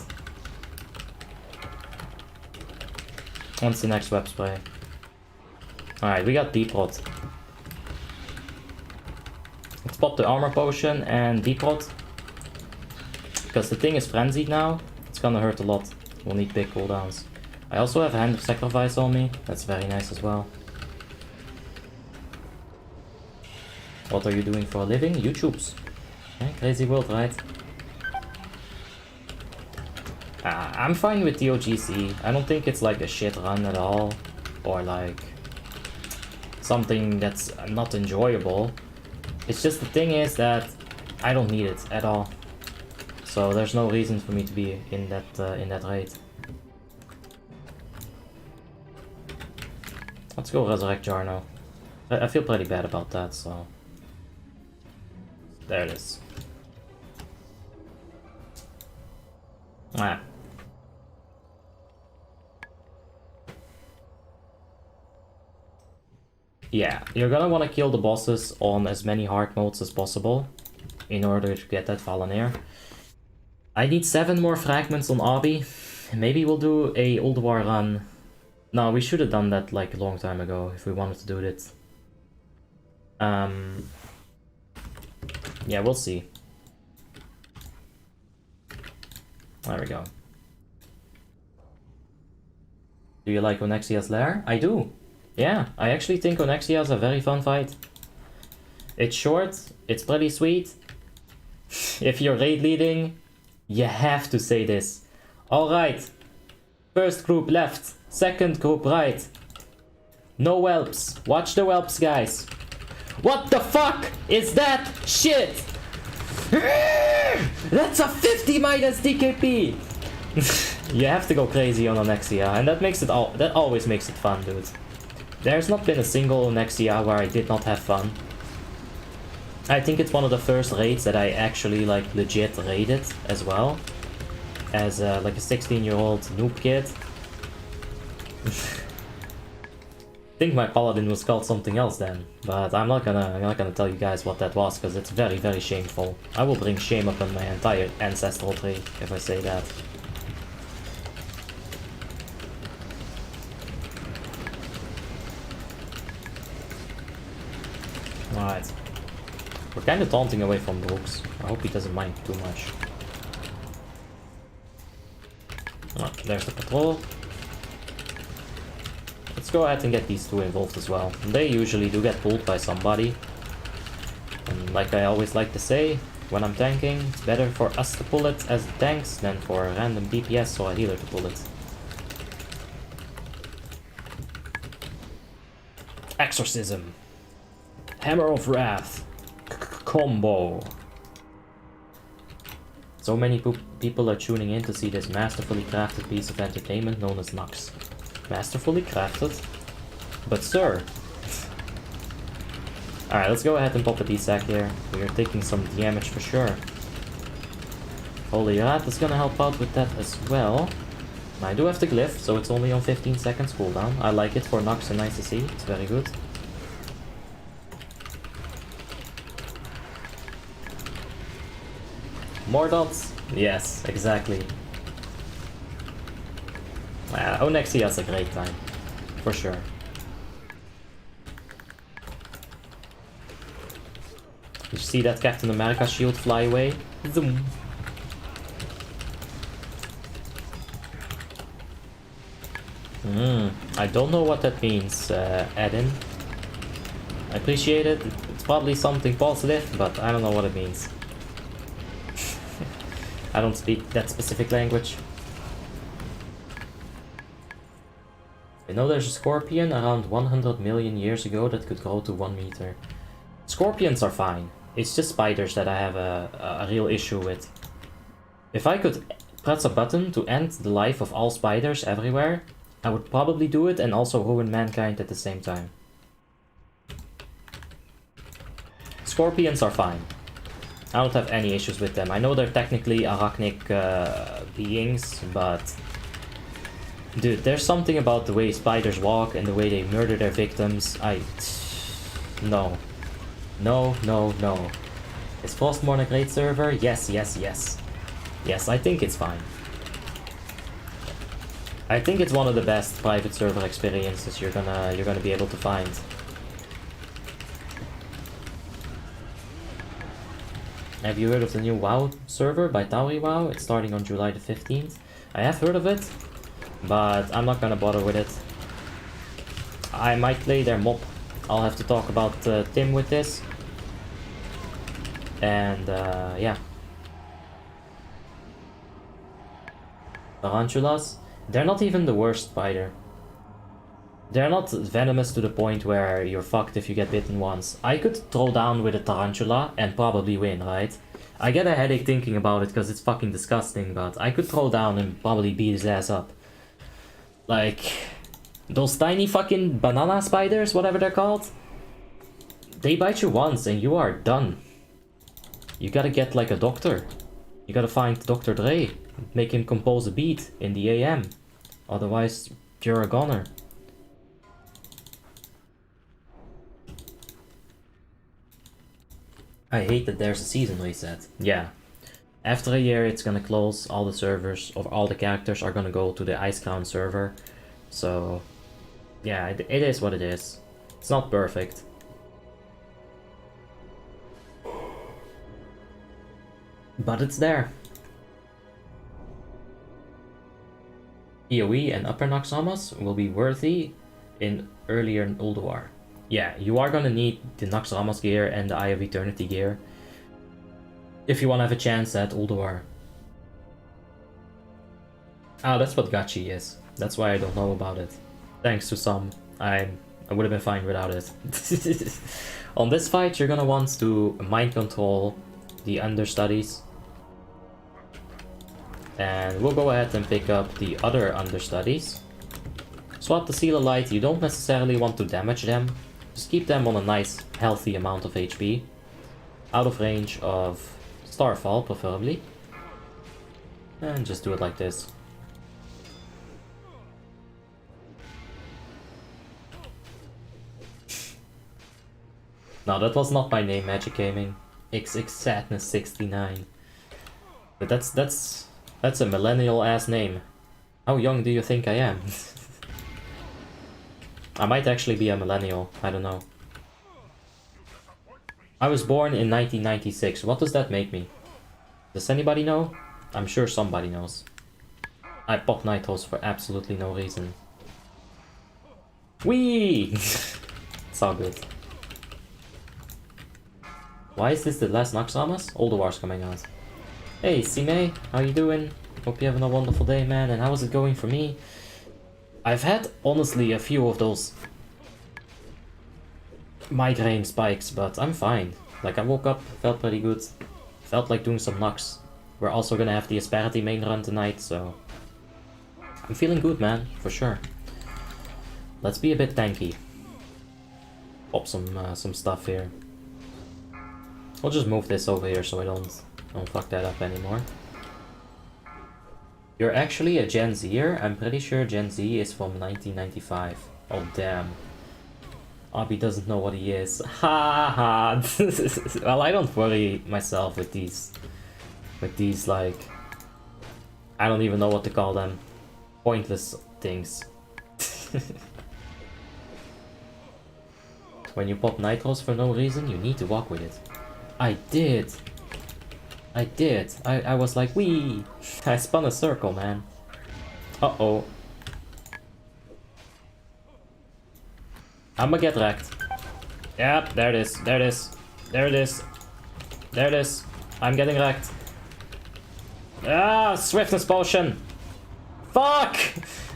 What's the next web spray? Alright, we got Deep Rot. Let's pop the armor potion and Deep Rot. Because the thing is frenzied now, it's gonna hurt a lot. We'll need big cooldowns. I also have Hand of Sacrifice on me, that's very nice as well. What are you doing for a living? YouTube's. Okay, crazy world, right? I'm fine with the OGC. I don't think it's like a shit run at all. Or like something that's not enjoyable. It's just the thing is that I don't need it at all. So there's no reason for me to be in that raid. Let's go resurrect Jarno. I feel pretty bad about that, so... There it is. Ah. Yeah, you're gonna want to kill the bosses on as many hard modes as possible in order to get that Valanair. I need 7 more fragments on Abi. Maybe we'll do a Ulduar run. No, we should have done that like a long time ago if we wanted to do it. Yeah, we'll see. There we go. Do you like Onyxia's lair? I do. Yeah, I actually think Onyxia is a very fun fight. It's short, it's pretty sweet. If you're raid leading, you have to say this. Alright. First group left, second group right. No whelps. Watch the whelps, guys. What the fuck is that shit? That's a 50 minus DKP. You have to go crazy on Onyxia, and that always makes it fun, dude. There's not been a single Naxxramas where I did not have fun. I think it's one of the first raids that I actually like legit raided as well. As like a 16-year-old noob kid. I think my paladin was called something else then, but I'm not gonna tell you guys what that was because it's very, very shameful. I will bring shame upon my entire ancestral tree if I say that. Alright. We're kind of taunting away from Brooks. I hope he doesn't mind too much. Oh, there's the patrol. Let's go ahead and get these two involved as well. They usually do get pulled by somebody. And like I always like to say, when I'm tanking, it's better for us to pull it as tanks than for a random DPS or a healer to pull it. Exorcism. Hammer of Wrath. Combo. So many people are tuning in to see this masterfully crafted piece of entertainment known as Naxx. Masterfully crafted? But sir! Alright, let's go ahead and pop a D-sack here. We are taking some damage for sure. Holy Rat is gonna help out with that as well. I do have the glyph, so it's only on 15 seconds cooldown. I like it for Naxx and nice to see. It's very good. More dots? Yes, exactly. Onyxia has a great time. For sure. You see that Captain America shield fly away? Zoom. I don't know what that means, Edin. I appreciate it. It's probably something positive, but I don't know what it means. I don't speak that specific language. I know there's a scorpion around 100 million years ago that could grow to 1 meter. Scorpions are fine. It's just spiders that I have a real issue with. If I could press a button to end the life of all spiders everywhere, I would probably do it and also ruin mankind at the same time. Scorpions are fine. I don't have any issues with them. I know they're technically arachnic beings, but... Dude, there's something about the way spiders walk and the way they murder their victims. No. No, no, no. Is Frostmourne a great server? Yes, yes, yes. Yes, I think it's fine. I think it's one of the best private server experiences you're gonna be able to find. Have you heard of the new WoW server by Tauri WoW? It's starting on July the 15th. I have heard of it, but I'm not gonna bother with it. I might play their mob. I'll have to talk about Tim with this. And yeah. Tarantulas, they're not even the worst spider. They're not venomous to the point where you're fucked if you get bitten once. I could throw down with a tarantula and probably win, right? I get a headache thinking about it because it's fucking disgusting, but I could throw down and probably beat his ass up. Like, those tiny fucking banana spiders, whatever they're called, they bite you once and you are done. You gotta get like a doctor. You gotta find Dr. Dre, make him compose a beat in the AM. Otherwise, you're a goner. I hate that there's a season reset. Yeah. After a year it's gonna close, all the servers, or all the characters are gonna go to the Ice Crown server. So, yeah, it is what it is. It's not perfect. But it's there. EoE and upper Naxxramas will be worthy in earlier Ulduar. Yeah, you are gonna need the Naxxramas gear and the Eye of Eternity gear if you wanna have a chance at Ulduar. Ah, that's what Gachi is. That's why I don't know about it. Thanks to some. I would have been fine without it. On this fight, you're gonna want to mind control the understudies. And we'll go ahead and pick up the other understudies. Swap the Seal of Light, you don't necessarily want to damage them. Just keep them on a nice, healthy amount of HP. Out of range of Starfall, preferably. And just do it like this. No, that was not my name, Magic Gaming. XX Sadness 69. But that's a millennial ass name. How young do you think I am? I might actually be a millennial, I don't know. I was born in 1996, what does that make me? Does anybody know? I'm sure somebody knows. I pop nitros for absolutely no reason. Whee! It's all good. Why is this the last Naxxramas? Ulduar's coming out. Hey, Sime, how you doing? Hope you're having a wonderful day, man, and how is it going for me? I've had, honestly, a few of those migraine spikes, but I'm fine. Like, I woke up, felt pretty good, felt like doing some Naxx. We're also gonna have the Asperity main run tonight, so I'm feeling good, man, for sure. Let's be a bit tanky. Pop some stuff here. We'll just move this over here so I don't fuck that up anymore. You're actually a Gen Zer? I'm pretty sure Gen Z is from 1995. Oh damn. Abi doesn't know what he is. Ha ha. Well, I don't worry myself with these like, I don't even know what to call them. Pointless things. When you pop nitros for no reason, you need to walk with it. I did. I was like, wee! I spun a circle, man. Uh-oh. I'ma get wrecked. Yep, there it is, there it is. There it is. There it is. I'm getting wrecked. Ah, swiftness potion! Fuck!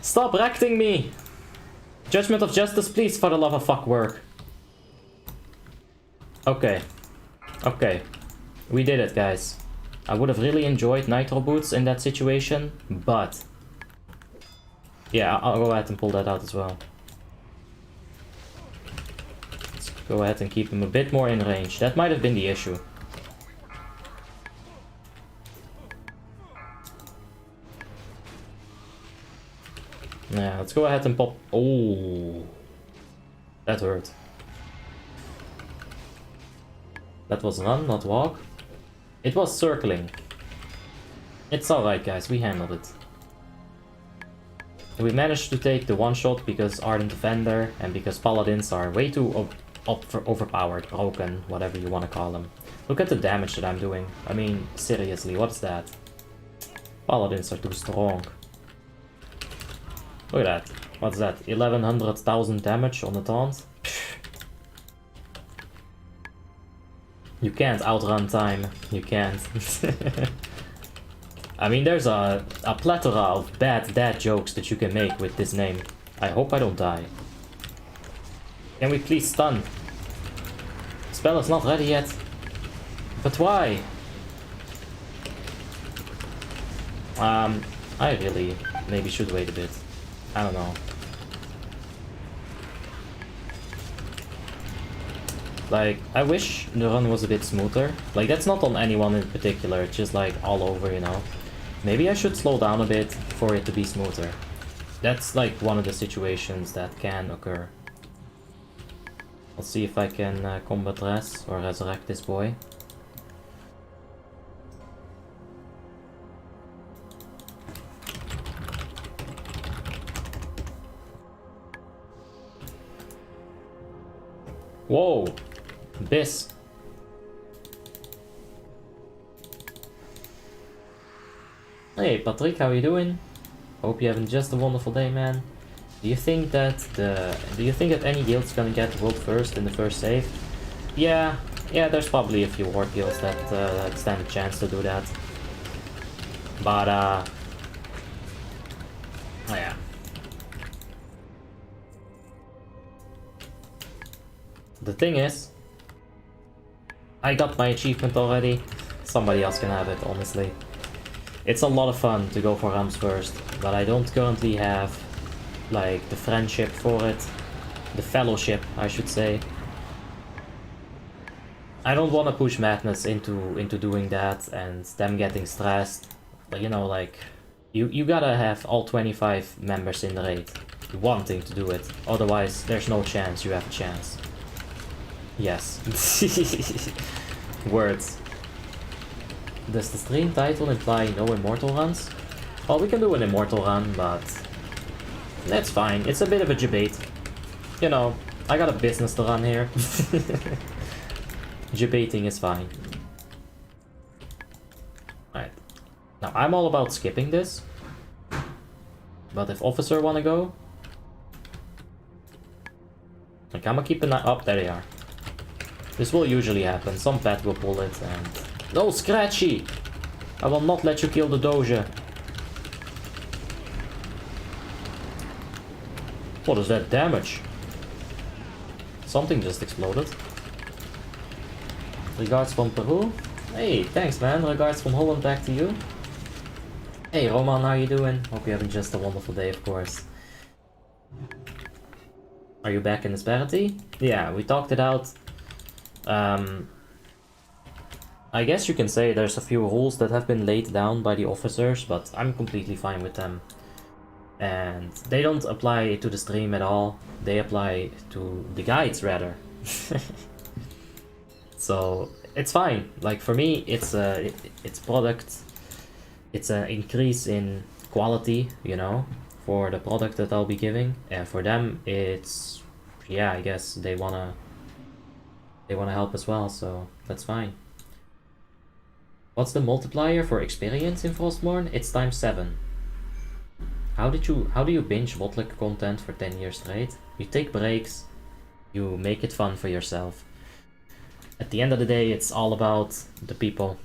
Stop wrecking me! Judgment of Justice, please, for the love of fuck, work. Okay. Okay. We did it, guys. I would have really enjoyed Nitro Boots in that situation, but... yeah, I'll go ahead and pull that out as well. Let's go ahead and keep him a bit more in range. That might have been the issue. Yeah, let's go ahead and pop... oh, that hurt. That was run, not walk. It was circling. It's alright, guys, we handled it. We managed to take the one shot because Ardent Defender and because Paladins are way too overpowered, broken, whatever you want to call them. Look at the damage that I'm doing. I mean, seriously, what's that? Paladins are too strong. Look at that. What's that? 1100,000 damage on the taunt? You can't outrun time. You can't. I mean, there's a plethora of bad dad jokes that you can make with this name. I hope I don't die. Can we please stun? Spell is not ready yet. But why? I really maybe should wait a bit. I don't know. Like, I wish the run was a bit smoother. Like, that's not on anyone in particular, it's just like all over, you know. Maybe I should slow down a bit for it to be smoother. That's like one of the situations that can occur. I'll see if I can combat res or resurrect this boy. Whoa! Abyss. Hey Patrick, how you doing? Hope you're having just a wonderful day, man. Do you think that any guild's gonna get world first in the first save? Yeah, there's probably a few war guilds that stand a chance to do that. But oh yeah. The thing is, I got my achievement already. Somebody else can have it, honestly. It's a lot of fun to go for Rams first, but I don't currently have like the friendship for it. The fellowship, I should say. I don't want to push Madness into doing that and them getting stressed. But you know, like, you gotta have all 25 members in the raid wanting to do it. Otherwise, there's no chance you have a chance. Yes. Words. Does the stream title imply no immortal runs? Well, we can do an immortal run, but that's fine. It's a bit of a debate. You know, I got a business to run here. Debating is fine. Alright. Now, I'm all about skipping this. But if Officer wanna go... Like, I'ma keep an eye up. There they are. This will usually happen. Some pet will pull it and... No, Scratchy! I will not let you kill the Doja. What is that damage? Something just exploded. Regards from Peru. Hey, thanks man. Regards from Holland back to you. Hey Roman, how you doing? Hope you're having just a wonderful day, of course. Are you back in Disparity? Yeah, we talked it out. I guess you can say there's a few rules that have been laid down by the officers, but I'm completely fine with them. And they don't apply to the stream at all. They apply to the guides, rather. So it's fine. Like for me, it's product. It's an increase in quality, you know, for the product that I'll be giving. And for them, it's, yeah, I guess they wanna help as well. So that's fine. What's the multiplier for experience in Frostmourne? It's ×7. How do you binge WoTLK content for 10 years straight? You take breaks, you make it fun for yourself. At the end of the day, it's all about the people.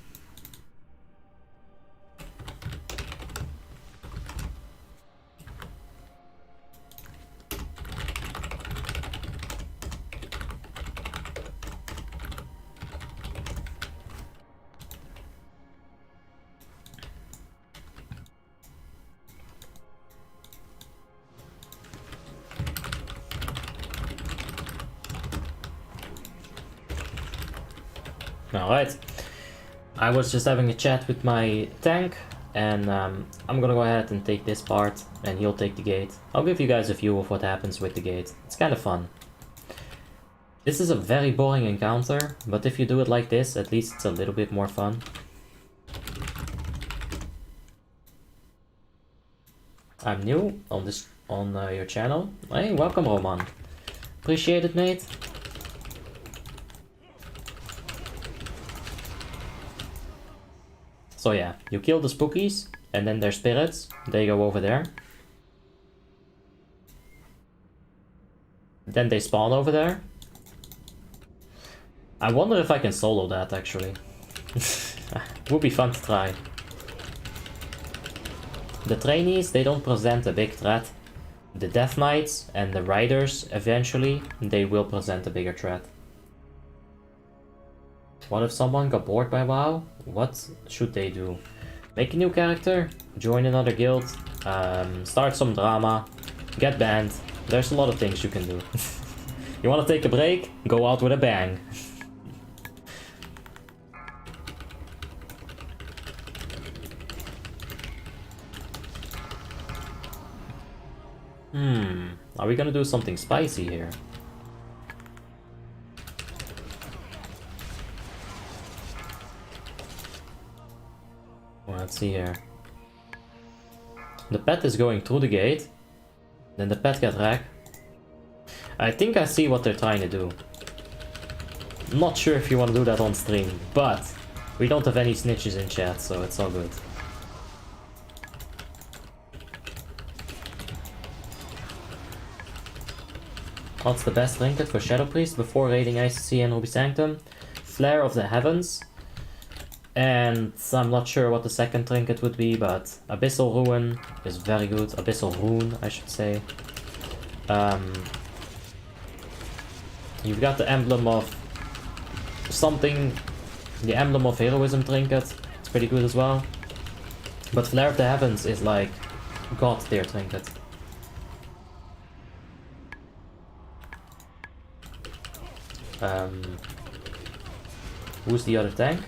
Alright, I was just having a chat with my tank, and I'm gonna go ahead and take this part, and he'll take the gate. I'll give you guys a view of what happens with the gate. It's kind of fun. This is a very boring encounter, but if you do it like this, at least it's a little bit more fun. I'm new on your channel. Hey, welcome Roman. Appreciate it, mate. So yeah, you kill the spookies, and then their spirits, they go over there. Then they spawn over there. I wonder if I can solo that, actually. Would be fun to try. The trainees, they don't present a big threat. The Death Knights and the Riders, eventually, they will present a bigger threat. What if someone got bored by WoW? What should they do? Make a new character, join another guild, start some drama, get banned. There's a lot of things you can do. You want to take a break? Go out with a bang. Are we gonna do something spicy here? Well, let's see here. The pet is going through the gate. Then the pet got wrecked. I think I see what they're trying to do. Not sure if you want to do that on stream, but we don't have any snitches in chat, so it's all good. What's the best trinket for Shadow Priest before raiding ICC and Ruby Sanctum? Flare of the Heavens. And I'm not sure what the second trinket would be, but Abyssal Ruin is very good. Abyssal Rune, I should say. You've got the Emblem of something, the Emblem of Heroism trinket. It's pretty good as well. But Flare of the Heavens is like God tier trinket. Who's the other tank?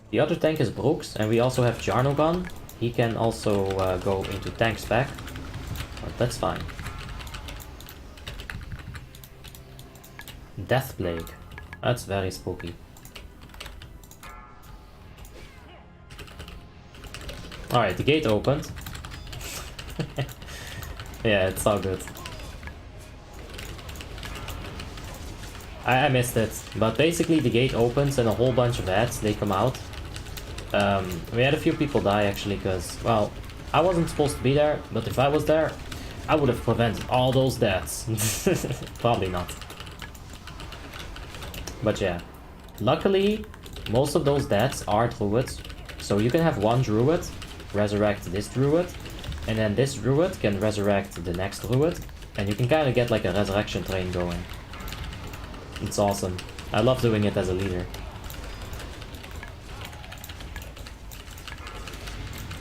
The other tank is Brooks, and we also have Jarnogan. He can also go into tank spec, but that's fine. Death Plague. That's very spooky. Alright, the gate opened. Yeah, it's all good. I missed it, but basically the gate opens and a whole bunch of ads, they come out. We had a few people die actually, because, well, I wasn't supposed to be there, but if I was there, I would have prevented all those deaths. Probably not. But yeah, luckily, most of those deaths are druids, so you can have one druid resurrect this druid, and then this druid can resurrect the next druid, and you can kind of get like a resurrection train going. It's awesome. I love doing it as a leader.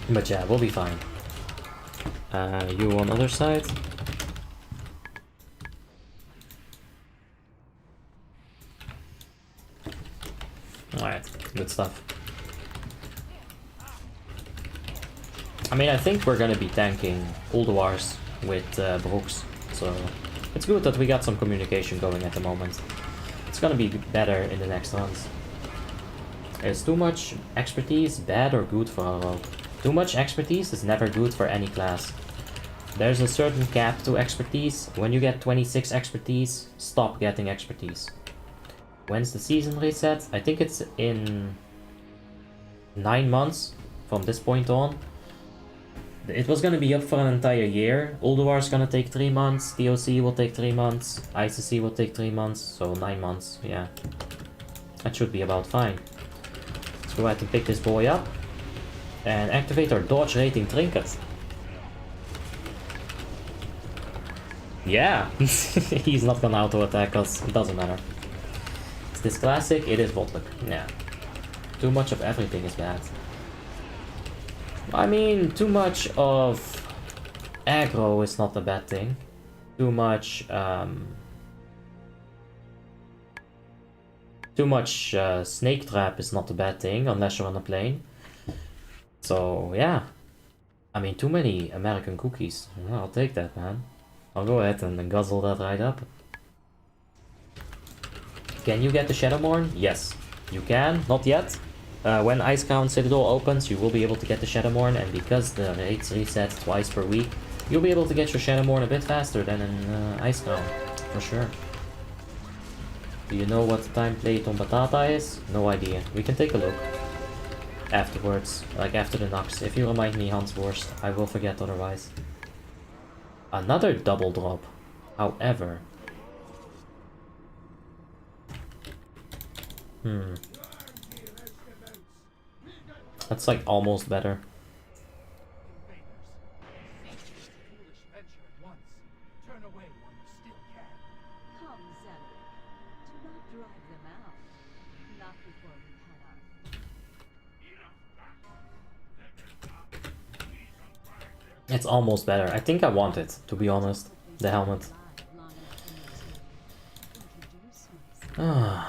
But yeah, we'll be fine. You on other side? Alright, good stuff. I mean, I think we're gonna be tanking Ulduars with Brooks, so it's good that we got some communication going at the moment. It's gonna be better in the next runs. Is too much expertise bad or good for a rogue? Too much expertise is never good for any class. There's a certain cap to expertise. When you get 26 expertise, stop getting expertise. When's the season reset? I think it's in 9 months from this point on. It was gonna be up for an entire year. Ulduar's gonna take 3 months, DOC will take 3 months, ICC will take 3 months, so 9 months, yeah. That should be about fine. Let's go ahead and pick this boy up and activate our dodge rating trinket. Yeah, he's not gonna auto attack us, it doesn't matter. Is this classic? It is WoTLK, yeah. Too much of everything is bad. I mean, too much of aggro is not a bad thing. Too much snake trap is not a bad thing, unless you're on a plane. So, yeah. I mean, too many American cookies. I'll take that, man. I'll go ahead and guzzle that right up. Can you get the Shadowmourne? Yes, you can. Not yet. When Icecrown Citadel opens, you will be able to get the Shadowmourne, and because the raids reset twice per week, you'll be able to get your Shadowmourne a bit faster than in Icecrown, for sure. Do you know what the time plate on Batata is? No idea. We can take a look afterwards, like after the Naxx. If you remind me, Hans Worst, I will forget otherwise. Another double drop, however. That's like almost better. Foolish venture at once. Turn away while you still can. Come, Zendrik. Do not drive them out. Not before we've had our It's almost better. I think I want it, to be honest. The helmet. long enough for me to introduce myself.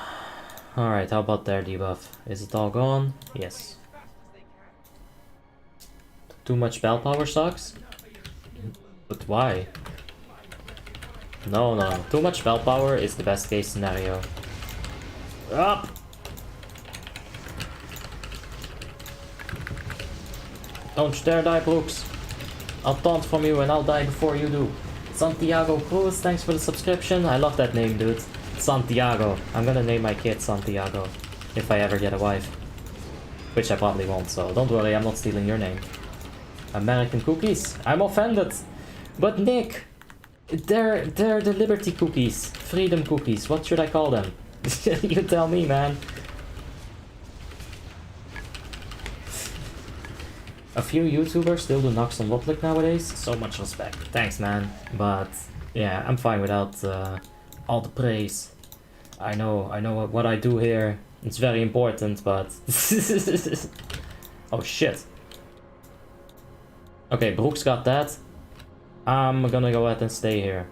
Alright, how about their debuff? Is it all gone? Yes. Too much spell power sucks? But why? No, no. Too much spell power is the best case scenario. Up! Don't you dare die, Brooks. I'll taunt from you and I'll die before you do. Santiago Cruz, thanks for the subscription. I love that name, dude. Santiago. I'm gonna name my kid Santiago. If I ever get a wife. Which I probably won't, so don't worry, I'm not stealing your name. American cookies? I'm offended. But Nick, they're the liberty cookies. Freedom cookies. What should I call them? You tell me, man. A few YouTubers still do Naxx on WoTLK nowadays. So much respect. Thanks, man. But yeah, I'm fine without all the praise. I know what I do here. It's very important, but oh shit. Okay, Brooks got that. I'm gonna go ahead and stay here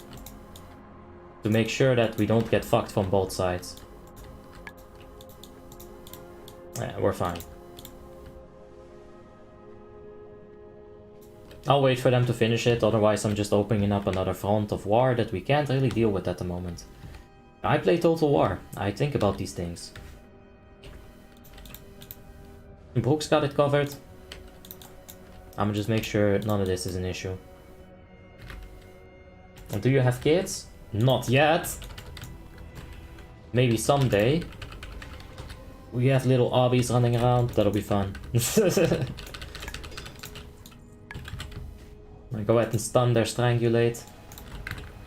to make sure that we don't get fucked from both sides. Yeah, we're fine. I'll wait for them to finish it, otherwise I'm just opening up another front of war that we can't really deal with at the moment. I play Total War. I think about these things. Brooks got it covered. I'm gonna just make sure none of this is an issue. And do you have kids? Not yet. Maybe someday. We have little obbies running around. That'll be fun. Go ahead and stun their strangulate.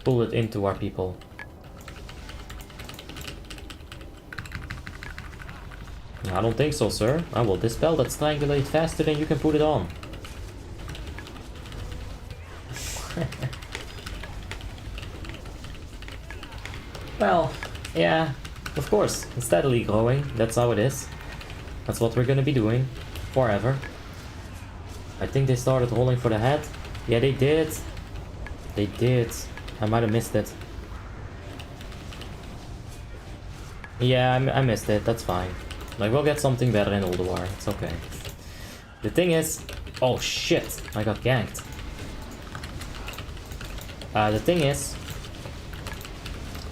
Pull it into our people. I don't think so, sir. I will dispel that strangulate faster than you can put it on. Well, yeah, of course. It's steadily growing. That's how it is. That's what we're gonna be doing. Forever. I think they started rolling for the head. Yeah, they did. They did. I might have missed it. Yeah, I missed it. That's fine. Like, we'll get something better in Ulduar. It's okay. The thing is... Oh, shit. I got ganked. The thing is...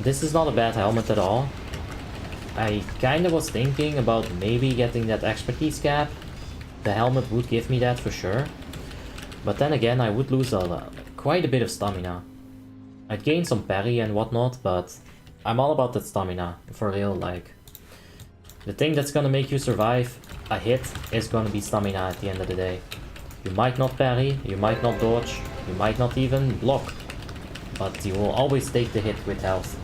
This is not a bad helmet at all. I kinda was thinking about maybe getting that expertise cap. The helmet would give me that for sure. But then again, I would lose quite a bit of stamina. I'd gain some parry and whatnot, but I'm all about that stamina, for real, like. The thing that's gonna make you survive a hit is gonna be stamina at the end of the day. You might not parry, you might not dodge, you might not even block. But you will always take the hit with health.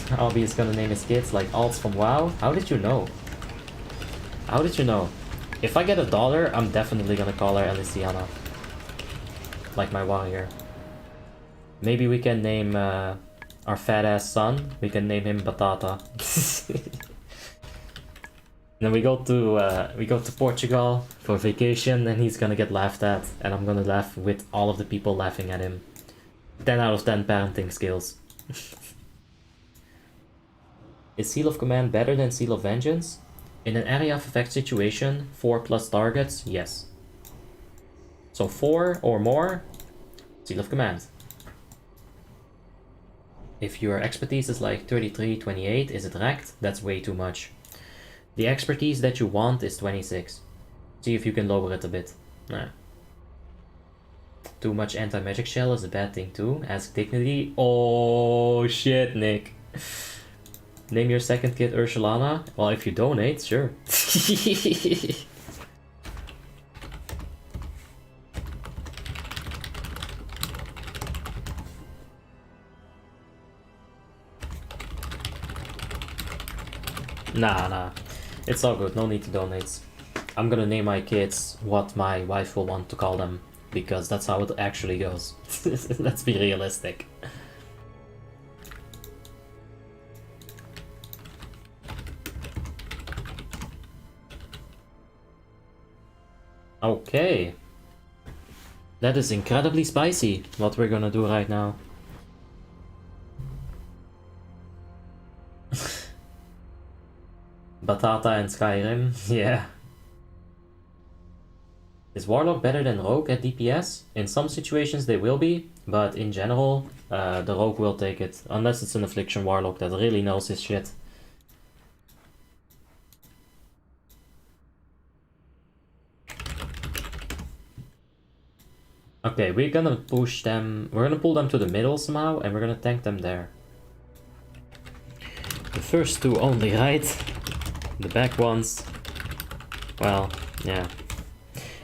Albie is gonna name his kids like alts from WoW. How did you know? How did you know? If I get a daughter, I'm definitely gonna call her Elysiana. Like my warrior. Maybe we can name our fat ass son. We can name him Batata. Then we go to Portugal for vacation, and he's gonna get laughed at, and I'm gonna laugh with all of the people laughing at him. 10 out of 10 parenting skills. Is Seal of Command better than Seal of Vengeance? In an area of effect situation, 4+ targets, yes. So 4 or more, Seal of Command. If your expertise is like 33, 28, is it wrecked? That's way too much. The expertise that you want is 26. See if you can lower it a bit. Nah. Too much anti-magic shell is a bad thing too. Ask Dignity. Oh shit, Nick. Name your second kid Ursulana? Well, if you donate, sure. Nah. It's all good, no need to donate. I'm gonna name my kids what my wife will want to call them, because that's how it actually goes. Let's be realistic. Okay. That is incredibly spicy, what we're gonna do right now. Batata and Skyrim, yeah. Is Warlock better than Rogue at DPS? In some situations they will be, but in general, the Rogue will take it. Unless it's an Affliction Warlock that really knows his shit. Okay, we're gonna push them, we're gonna pull them to the middle somehow, and we're gonna tank them there. The first two only, right? The back ones, well, yeah.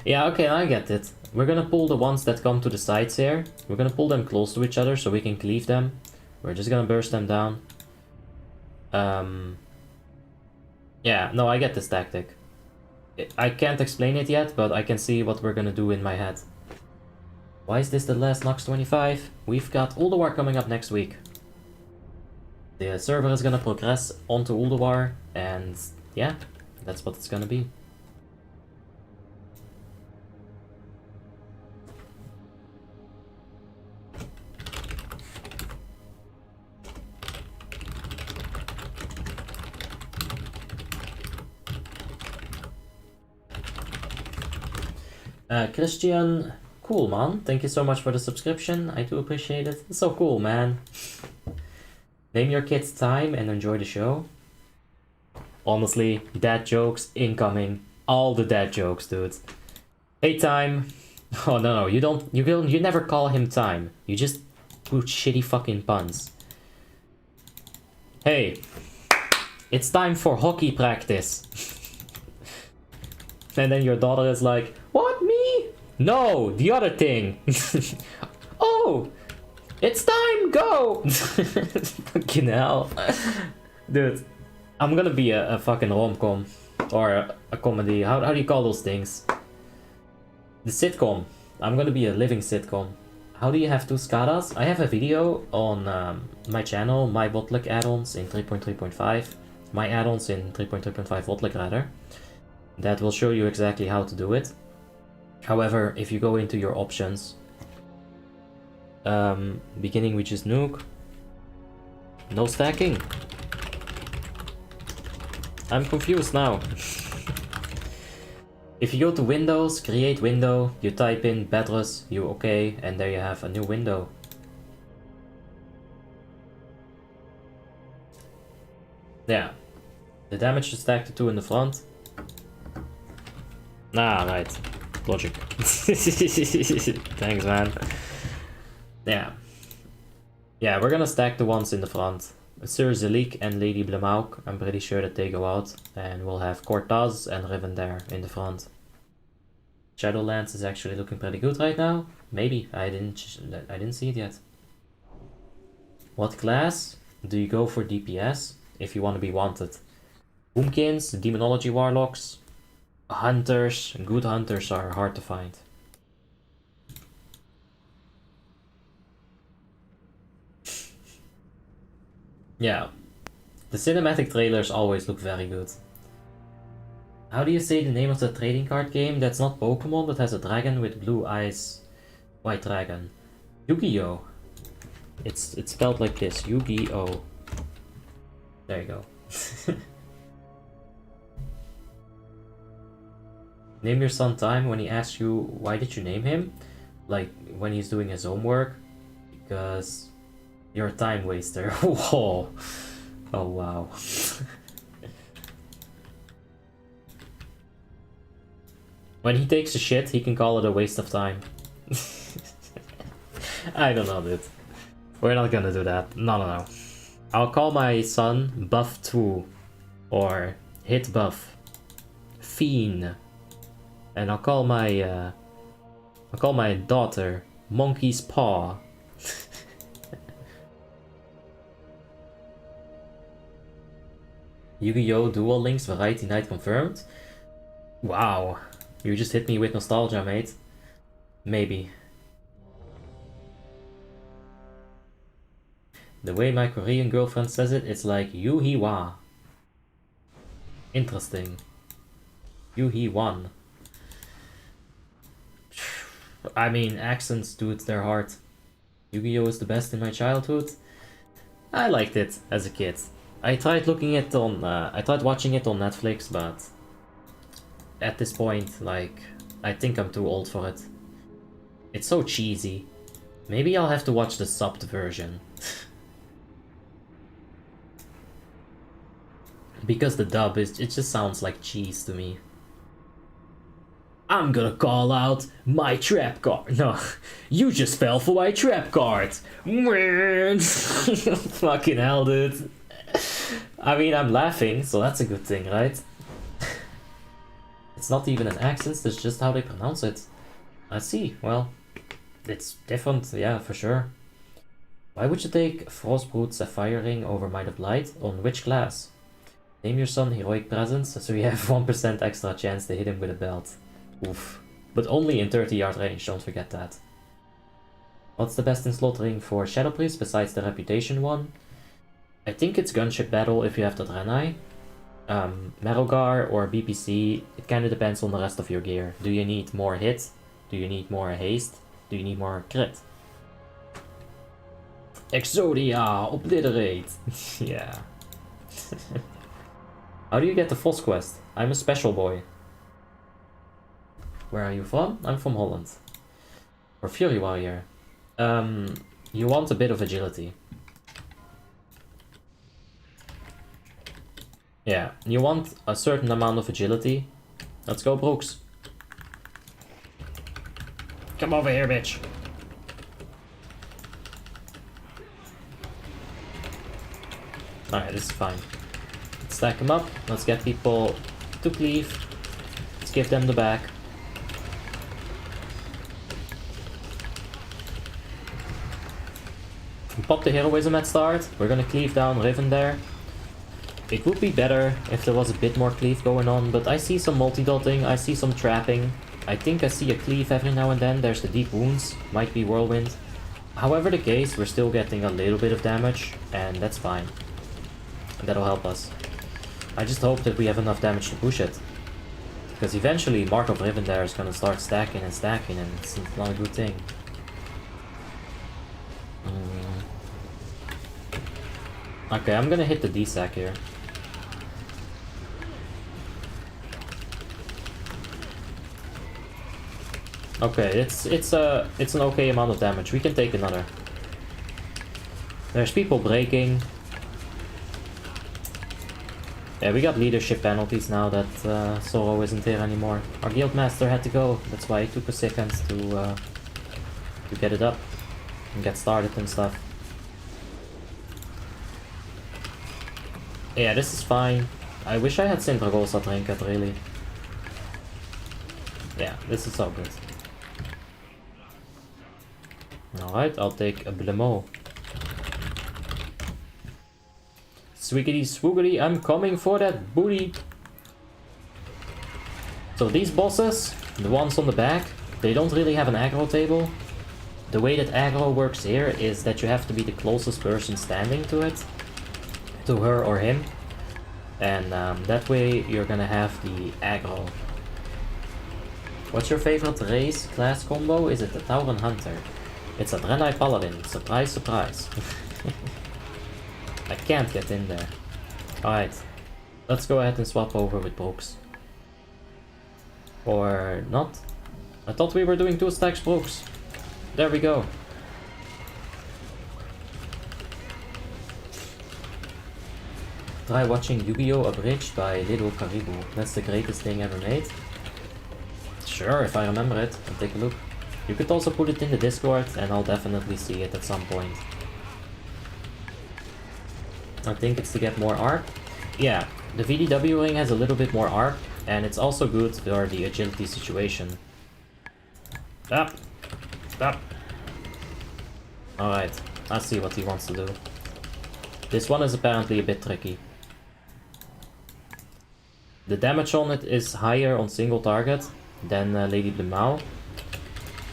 Yeah, okay, I get it. We're gonna pull the ones that come to the sides here. We're gonna pull them close to each other so we can cleave them. We're just gonna burst them down. Yeah, no, I get this tactic. I can't explain it yet, but I can see what we're gonna do in my head. Why is this the last Naxx 25? We've got Ulduar coming up next week. The server is gonna progress onto Ulduar, and yeah, that's what it's gonna be. Christian, cool man, thank you so much for the subscription, I do appreciate it. It's so cool, man. Name your kids Time and enjoy the show. Honestly, dad jokes incoming. All the dad jokes, dude. Hey Time. Oh no, you never call him Time. You just put shitty fucking puns. Hey, it's time for hockey practice. And then your daughter is like, what, me? No, the other thing. Oh, it's time, go! Fucking hell. Dude, I'm gonna be a fucking rom-com. Or a comedy. How do you call those things? The sitcom. I'm gonna be a living sitcom. How do you have two SCADAs? I have a video on my channel, my WoTLK add-ons in 3.3.5. My add-ons in 3.3.5 WoTLK rather. That will show you exactly how to do it. However, if you go into your options, beginning with just nuke, no stacking. I'm confused now. If you go to Windows, create window, you type in Bedros, you OK, and there you have a new window. Yeah, the damage should stack to 2 in the front. Ah, right. Logic. Thanks, man. Yeah. Yeah, we're gonna stack the ones in the front. Sir Zelik and Lady Blemauk, I'm pretty sure that they go out. And we'll have Cortaz and Riven there in the front. Shadowlands is actually looking pretty good right now. Maybe, I didn't see it yet. What class do you go for DPS if you want to be wanted? Boomkins, Demonology Warlocks, Hunters. Good Hunters are hard to find. Yeah, the cinematic trailers always look very good. How do you say the name of the trading card game that's not Pokemon but has a dragon with blue eyes? White dragon. Yu-Gi-Oh! It's spelled like this, Yu-Gi-Oh! There you go. Name your son Time when he asks you why did you name him? Like when he's doing his homework. Because you're a time waster. Whoa. Oh wow. When he takes a shit, he can call it a waste of time. I don't know, dude. We're not gonna do that. No. I'll call my son Buff2 or Hit Buff, Fiend, and I'll call my daughter Monkey's Paw. Yu-Gi-Oh! Duel Links Variety Night confirmed? Wow. You just hit me with nostalgia, mate. Maybe. The way my Korean girlfriend says it, it's like Yu-Hi-Wa. Interesting. Yu-Hi-Wan. I mean, accents, dude, they're hard. Yu-Gi-Oh! Is the best in my childhood. I liked it as a kid. I tried looking it on, I tried watching it on Netflix, but at this point, like, I think I'm too old for it. It's so cheesy. Maybe I'll have to watch the subbed version. Because the dub is, it just sounds like cheese to me. I'm gonna call out my trap card. No, you just fell for my trap card. Fucking hell, dude. I mean, I'm laughing, so that's a good thing, right? It's not even an accent, it's just how they pronounce it. I see, well, it's different, yeah, for sure. Why would you take Frostbrood Sapphire Ring over Might of Light? On which class? Name your son Heroic Presence, so you have 1% extra chance to hit him with a belt. Oof. But only in 30-yard range, don't forget that. What's the best in slot ring for Shadow Priest besides the Reputation one? I think it's Gunship Battle if you have the Draenei. Merogar or BPC, it kinda depends on the rest of your gear. Do you need more hit? Do you need more haste? Do you need more crit? Exodia! Obliterate! Yeah. How do you get the Foss quest? I'm a special boy. Where are you from? I'm from Holland. Or Fury Warrior. You want a bit of agility. Yeah, you want a certain amount of agility. Let's go, Brooks. Come over here, bitch. Alright, this is fine. Let's stack them up. Let's get people to cleave. Let's give them the back. Pop the heroism at start. We're gonna cleave down Riven there. It would be better if there was a bit more cleave going on, but I see some multi-dotting, I see some trapping. I think I see a cleave every now and then. There's the deep wounds, might be whirlwind. However the case, we're still getting a little bit of damage, and that's fine. That'll help us. I just hope that we have enough damage to push it. Because eventually Mark of Riven there is gonna start stacking, and it's not a good thing. Okay, I'm gonna hit the D-sack here. Okay, it's an okay amount of damage. We can take another. There's people breaking. Yeah, we got leadership penalties now that Sorrow isn't here anymore. Our guildmaster had to go. That's why it took a second to get it up and get started and stuff. Yeah, this is fine. I wish I had Sindragosa Trinket, really. Yeah, this is all good. Alright, I'll take a Blemo. Swiggity swoogity, I'm coming for that booty. So these bosses, the ones on the back, they don't really have an aggro table. The way that aggro works here is that you have to be the closest person standing to it. To her or him. And that way you're gonna have the aggro. What's your favorite race class combo? Is it the Tauren Hunter? It's a Draenei Paladin. Surprise, surprise. I can't get in there. Alright. Let's go ahead and swap over with Brooks. Or not? I thought we were doing 2 stacks Brooks. There we go. Try watching Yu-Gi-Oh! Abridged by Little Caribou. That's the greatest thing ever made. Sure, if I remember it. I'll take a look. You could also put it in the Discord and I'll definitely see it at some point. I think it's to get more ARP. Yeah, the VDW ring has a little bit more ARP and it's also good for the agility situation. Stop! Stop! Alright, I see what he wants to do. This one is apparently a bit tricky. The damage on it is higher on single target than Lady Blue Mao.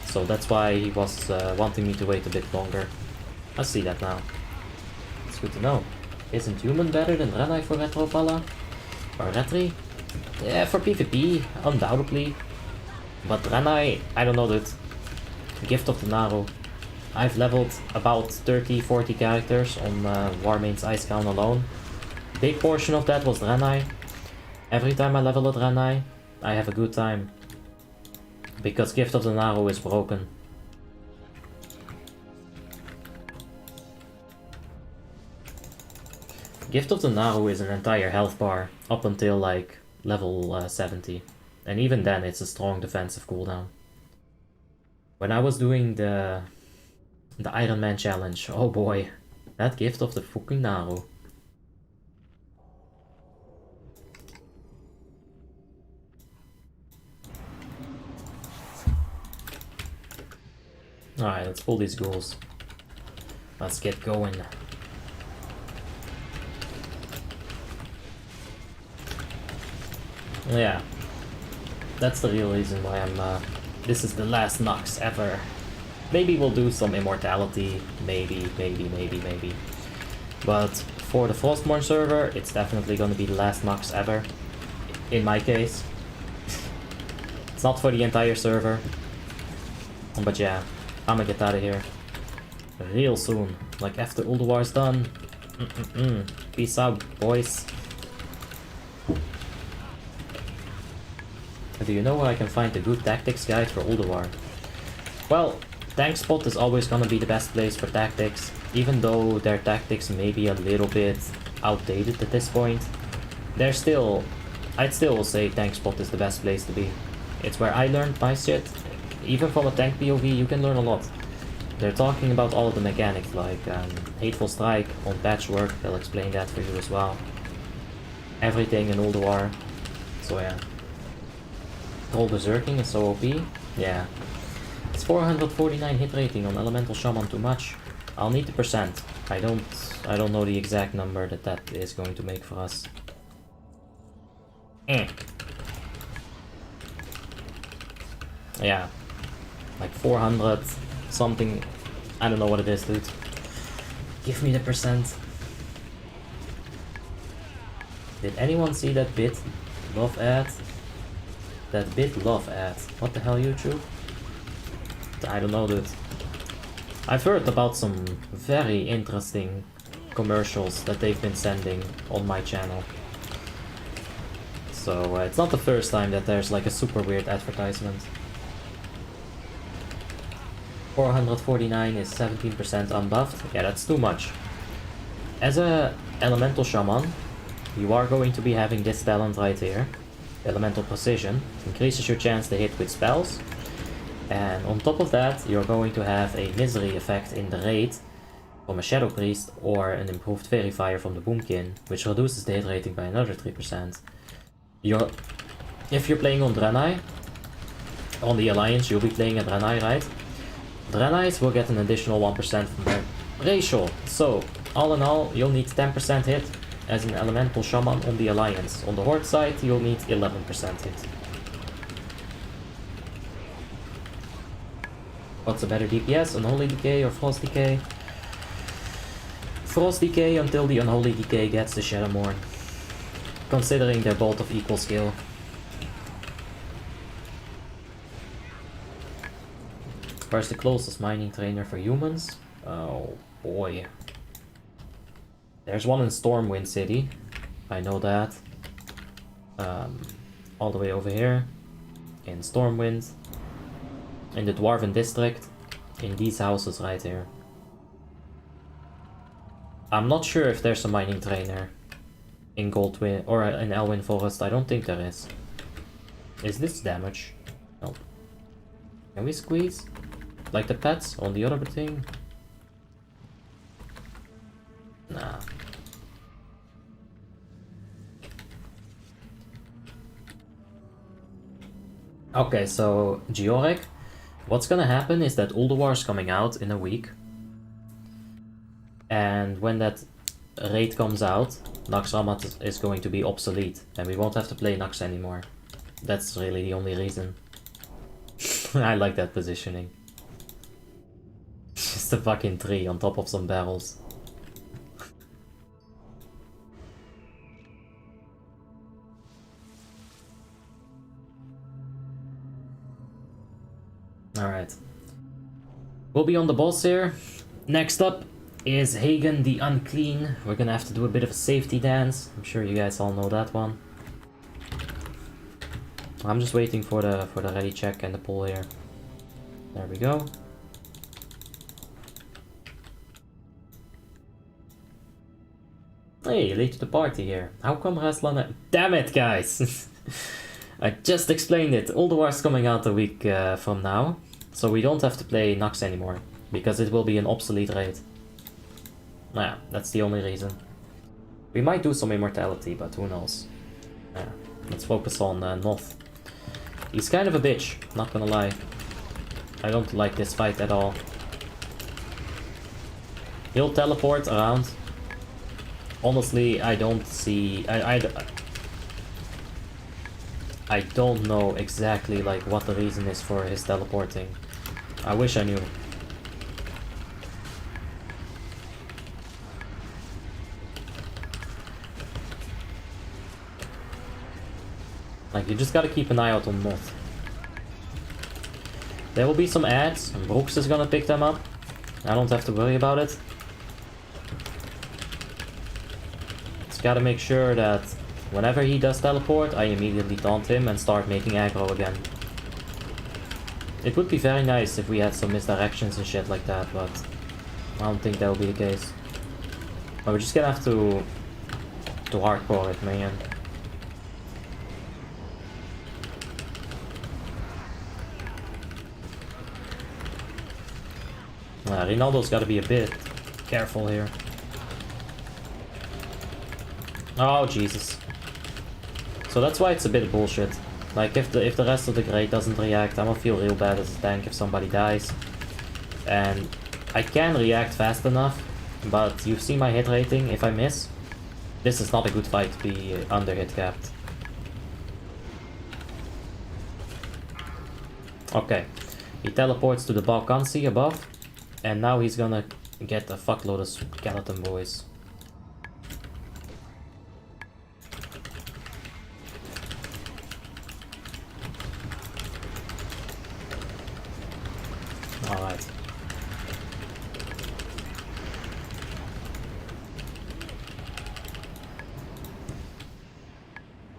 So that's why he was wanting me to wait a bit longer. I see that now. It's good to know. Isn't human better than Draenei for Retrovalla? Or Retri? Yeah, for PvP, undoubtedly. But Draenei, I don't know, dude. Gift of the Naru. I've leveled about 30-40 characters on Warmanes Ice Crown alone. Big portion of that was Draenei. Every time I level a Draenei, I have a good time. Because Gift of the Naru is broken. Gift of the Naru is an entire health bar up until like level 70. And even then it's a strong defensive cooldown. When I was doing the Iron Man challenge, oh boy, that Gift of the fucking Naru. Alright, let's pull these ghouls. Let's get going. Yeah, that's the real reason why I'm, this is the last Naxx ever. Maybe we'll do some Immortality, maybe. But for the Frostmourne server, it's definitely gonna be the last Naxx ever. In my case. It's not for the entire server. But yeah, I'm gonna get out of here. Real soon. Like after Ulduar's done. Peace out, boys. Do you know where I can find a good tactics guide for Ulduar? Well, tank spot is always gonna be the best place for tactics, even though their tactics may be a little bit outdated at this point. I'd still say tank spot is the best place to be. It's where I learned my shit. Even from a tank POV, you can learn a lot. They're talking about all of the mechanics, like Hateful Strike on Patchwork, they'll explain that for you as well. Everything in Ulduar, so yeah. Troll Berserking is so OP, yeah. It's 449 hit rating on Elemental Shaman too much. I'll need the percent. I don't know the exact number that is going to make for us. Yeah. Like 400 something. I don't know what it is, dude. Give me the percent. Did anyone see that bit? Love ad? That bit love ad. What the hell, YouTube? I don't know, dude. I've heard about some very interesting commercials that they've been sending on my channel. So it's not the first time that there's like a super weird advertisement. 449 is 17% unbuffed. Yeah, that's too much. As a Elemental Shaman, you are going to be having this talent right here. Elemental Precision. Increases your chance to hit with spells. And on top of that, you're going to have a Misery effect in the raid from a Shadow Priest or an improved Verifier from the Boomkin, which reduces the hit rating by another 3%. If you're playing on Draenei, on the Alliance, you'll be playing a Draenei, right? Draenei's will get an additional 1% from their racial. So, all in all, you'll need 10% hit as an Elemental Shaman on the Alliance. On the Horde side, you'll need 11% hit. What's a better DPS, Unholy Decay or Frost Decay? Frost Decay until the Unholy Decay gets the Shadowmourne. Considering they're both of equal skill. Where's the closest mining trainer for humans? Oh boy. There's one in Stormwind City. I know that. All the way over here. In Stormwind. In the Dwarven District. In these houses right here. I'm not sure if there's a mining trainer in Goldwyn or in Elwyn Forest. I don't think there is. Is this damage? No. Can we squeeze? Like the pets on the other thing? Nah. Okay, so Georek. What's gonna happen is that Ulduar is coming out in a week. And when that raid comes out, Naxxramas is going to be obsolete, and we won't have to play Naxx anymore. That's really the only reason. I like that positioning. Just a fucking tree on top of some barrels. Alright. We'll be on the boss here. Next up is Hagen the Unclean. We're gonna have to do a bit of a safety dance. I'm sure you guys all know that one. I'm just waiting for the ready check and the pull here. There we go. Hey, late to the party here. How come Raslan... Damn it, guys! I just explained it. Ulduar's coming out a week from now. So we don't have to play Naxx anymore. Because it will be an obsolete raid. Yeah, that's the only reason. We might do some Immortality, but who knows. Yeah, let's focus on Noth. He's kind of a bitch, not gonna lie. I don't like this fight at all. He'll teleport around. Honestly, I don't see... I don't know exactly like what the reason is for his teleporting. I wish I knew. Like, you just gotta keep an eye out on Moth. There will be some ads, and Brooks is gonna pick them up. I don't have to worry about it. Just gotta make sure that whenever he does teleport, I immediately taunt him and start making aggro again. It would be very nice if we had some misdirections and shit like that, but I don't think that will be the case. But we're just gonna have to hardcore it, man. Ronaldo's gotta be a bit careful here. Oh, Jesus. So that's why it's a bit bullshit. Like, if the rest of the grade doesn't react, I'm gonna feel real bad as a tank if somebody dies. And I can react fast enough, but you see my hit rating. If I miss, this is not a good fight to be under hit capped. Okay, he teleports to the Balkansi above, and now he's gonna get a fuckload of skeleton boys. Alright.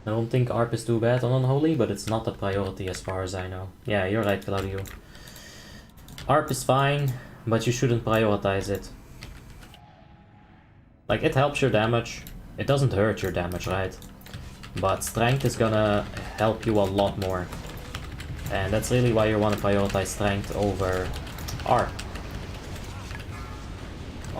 I don't think ARP is too bad on Unholy, but it's not a priority as far as I know. Yeah, you're right, Claudio. ARP is fine, but you shouldn't prioritize it. Like, it helps your damage. It doesn't hurt your damage, right? But strength is gonna help you a lot more. And that's really why you want to prioritize strength over ARP.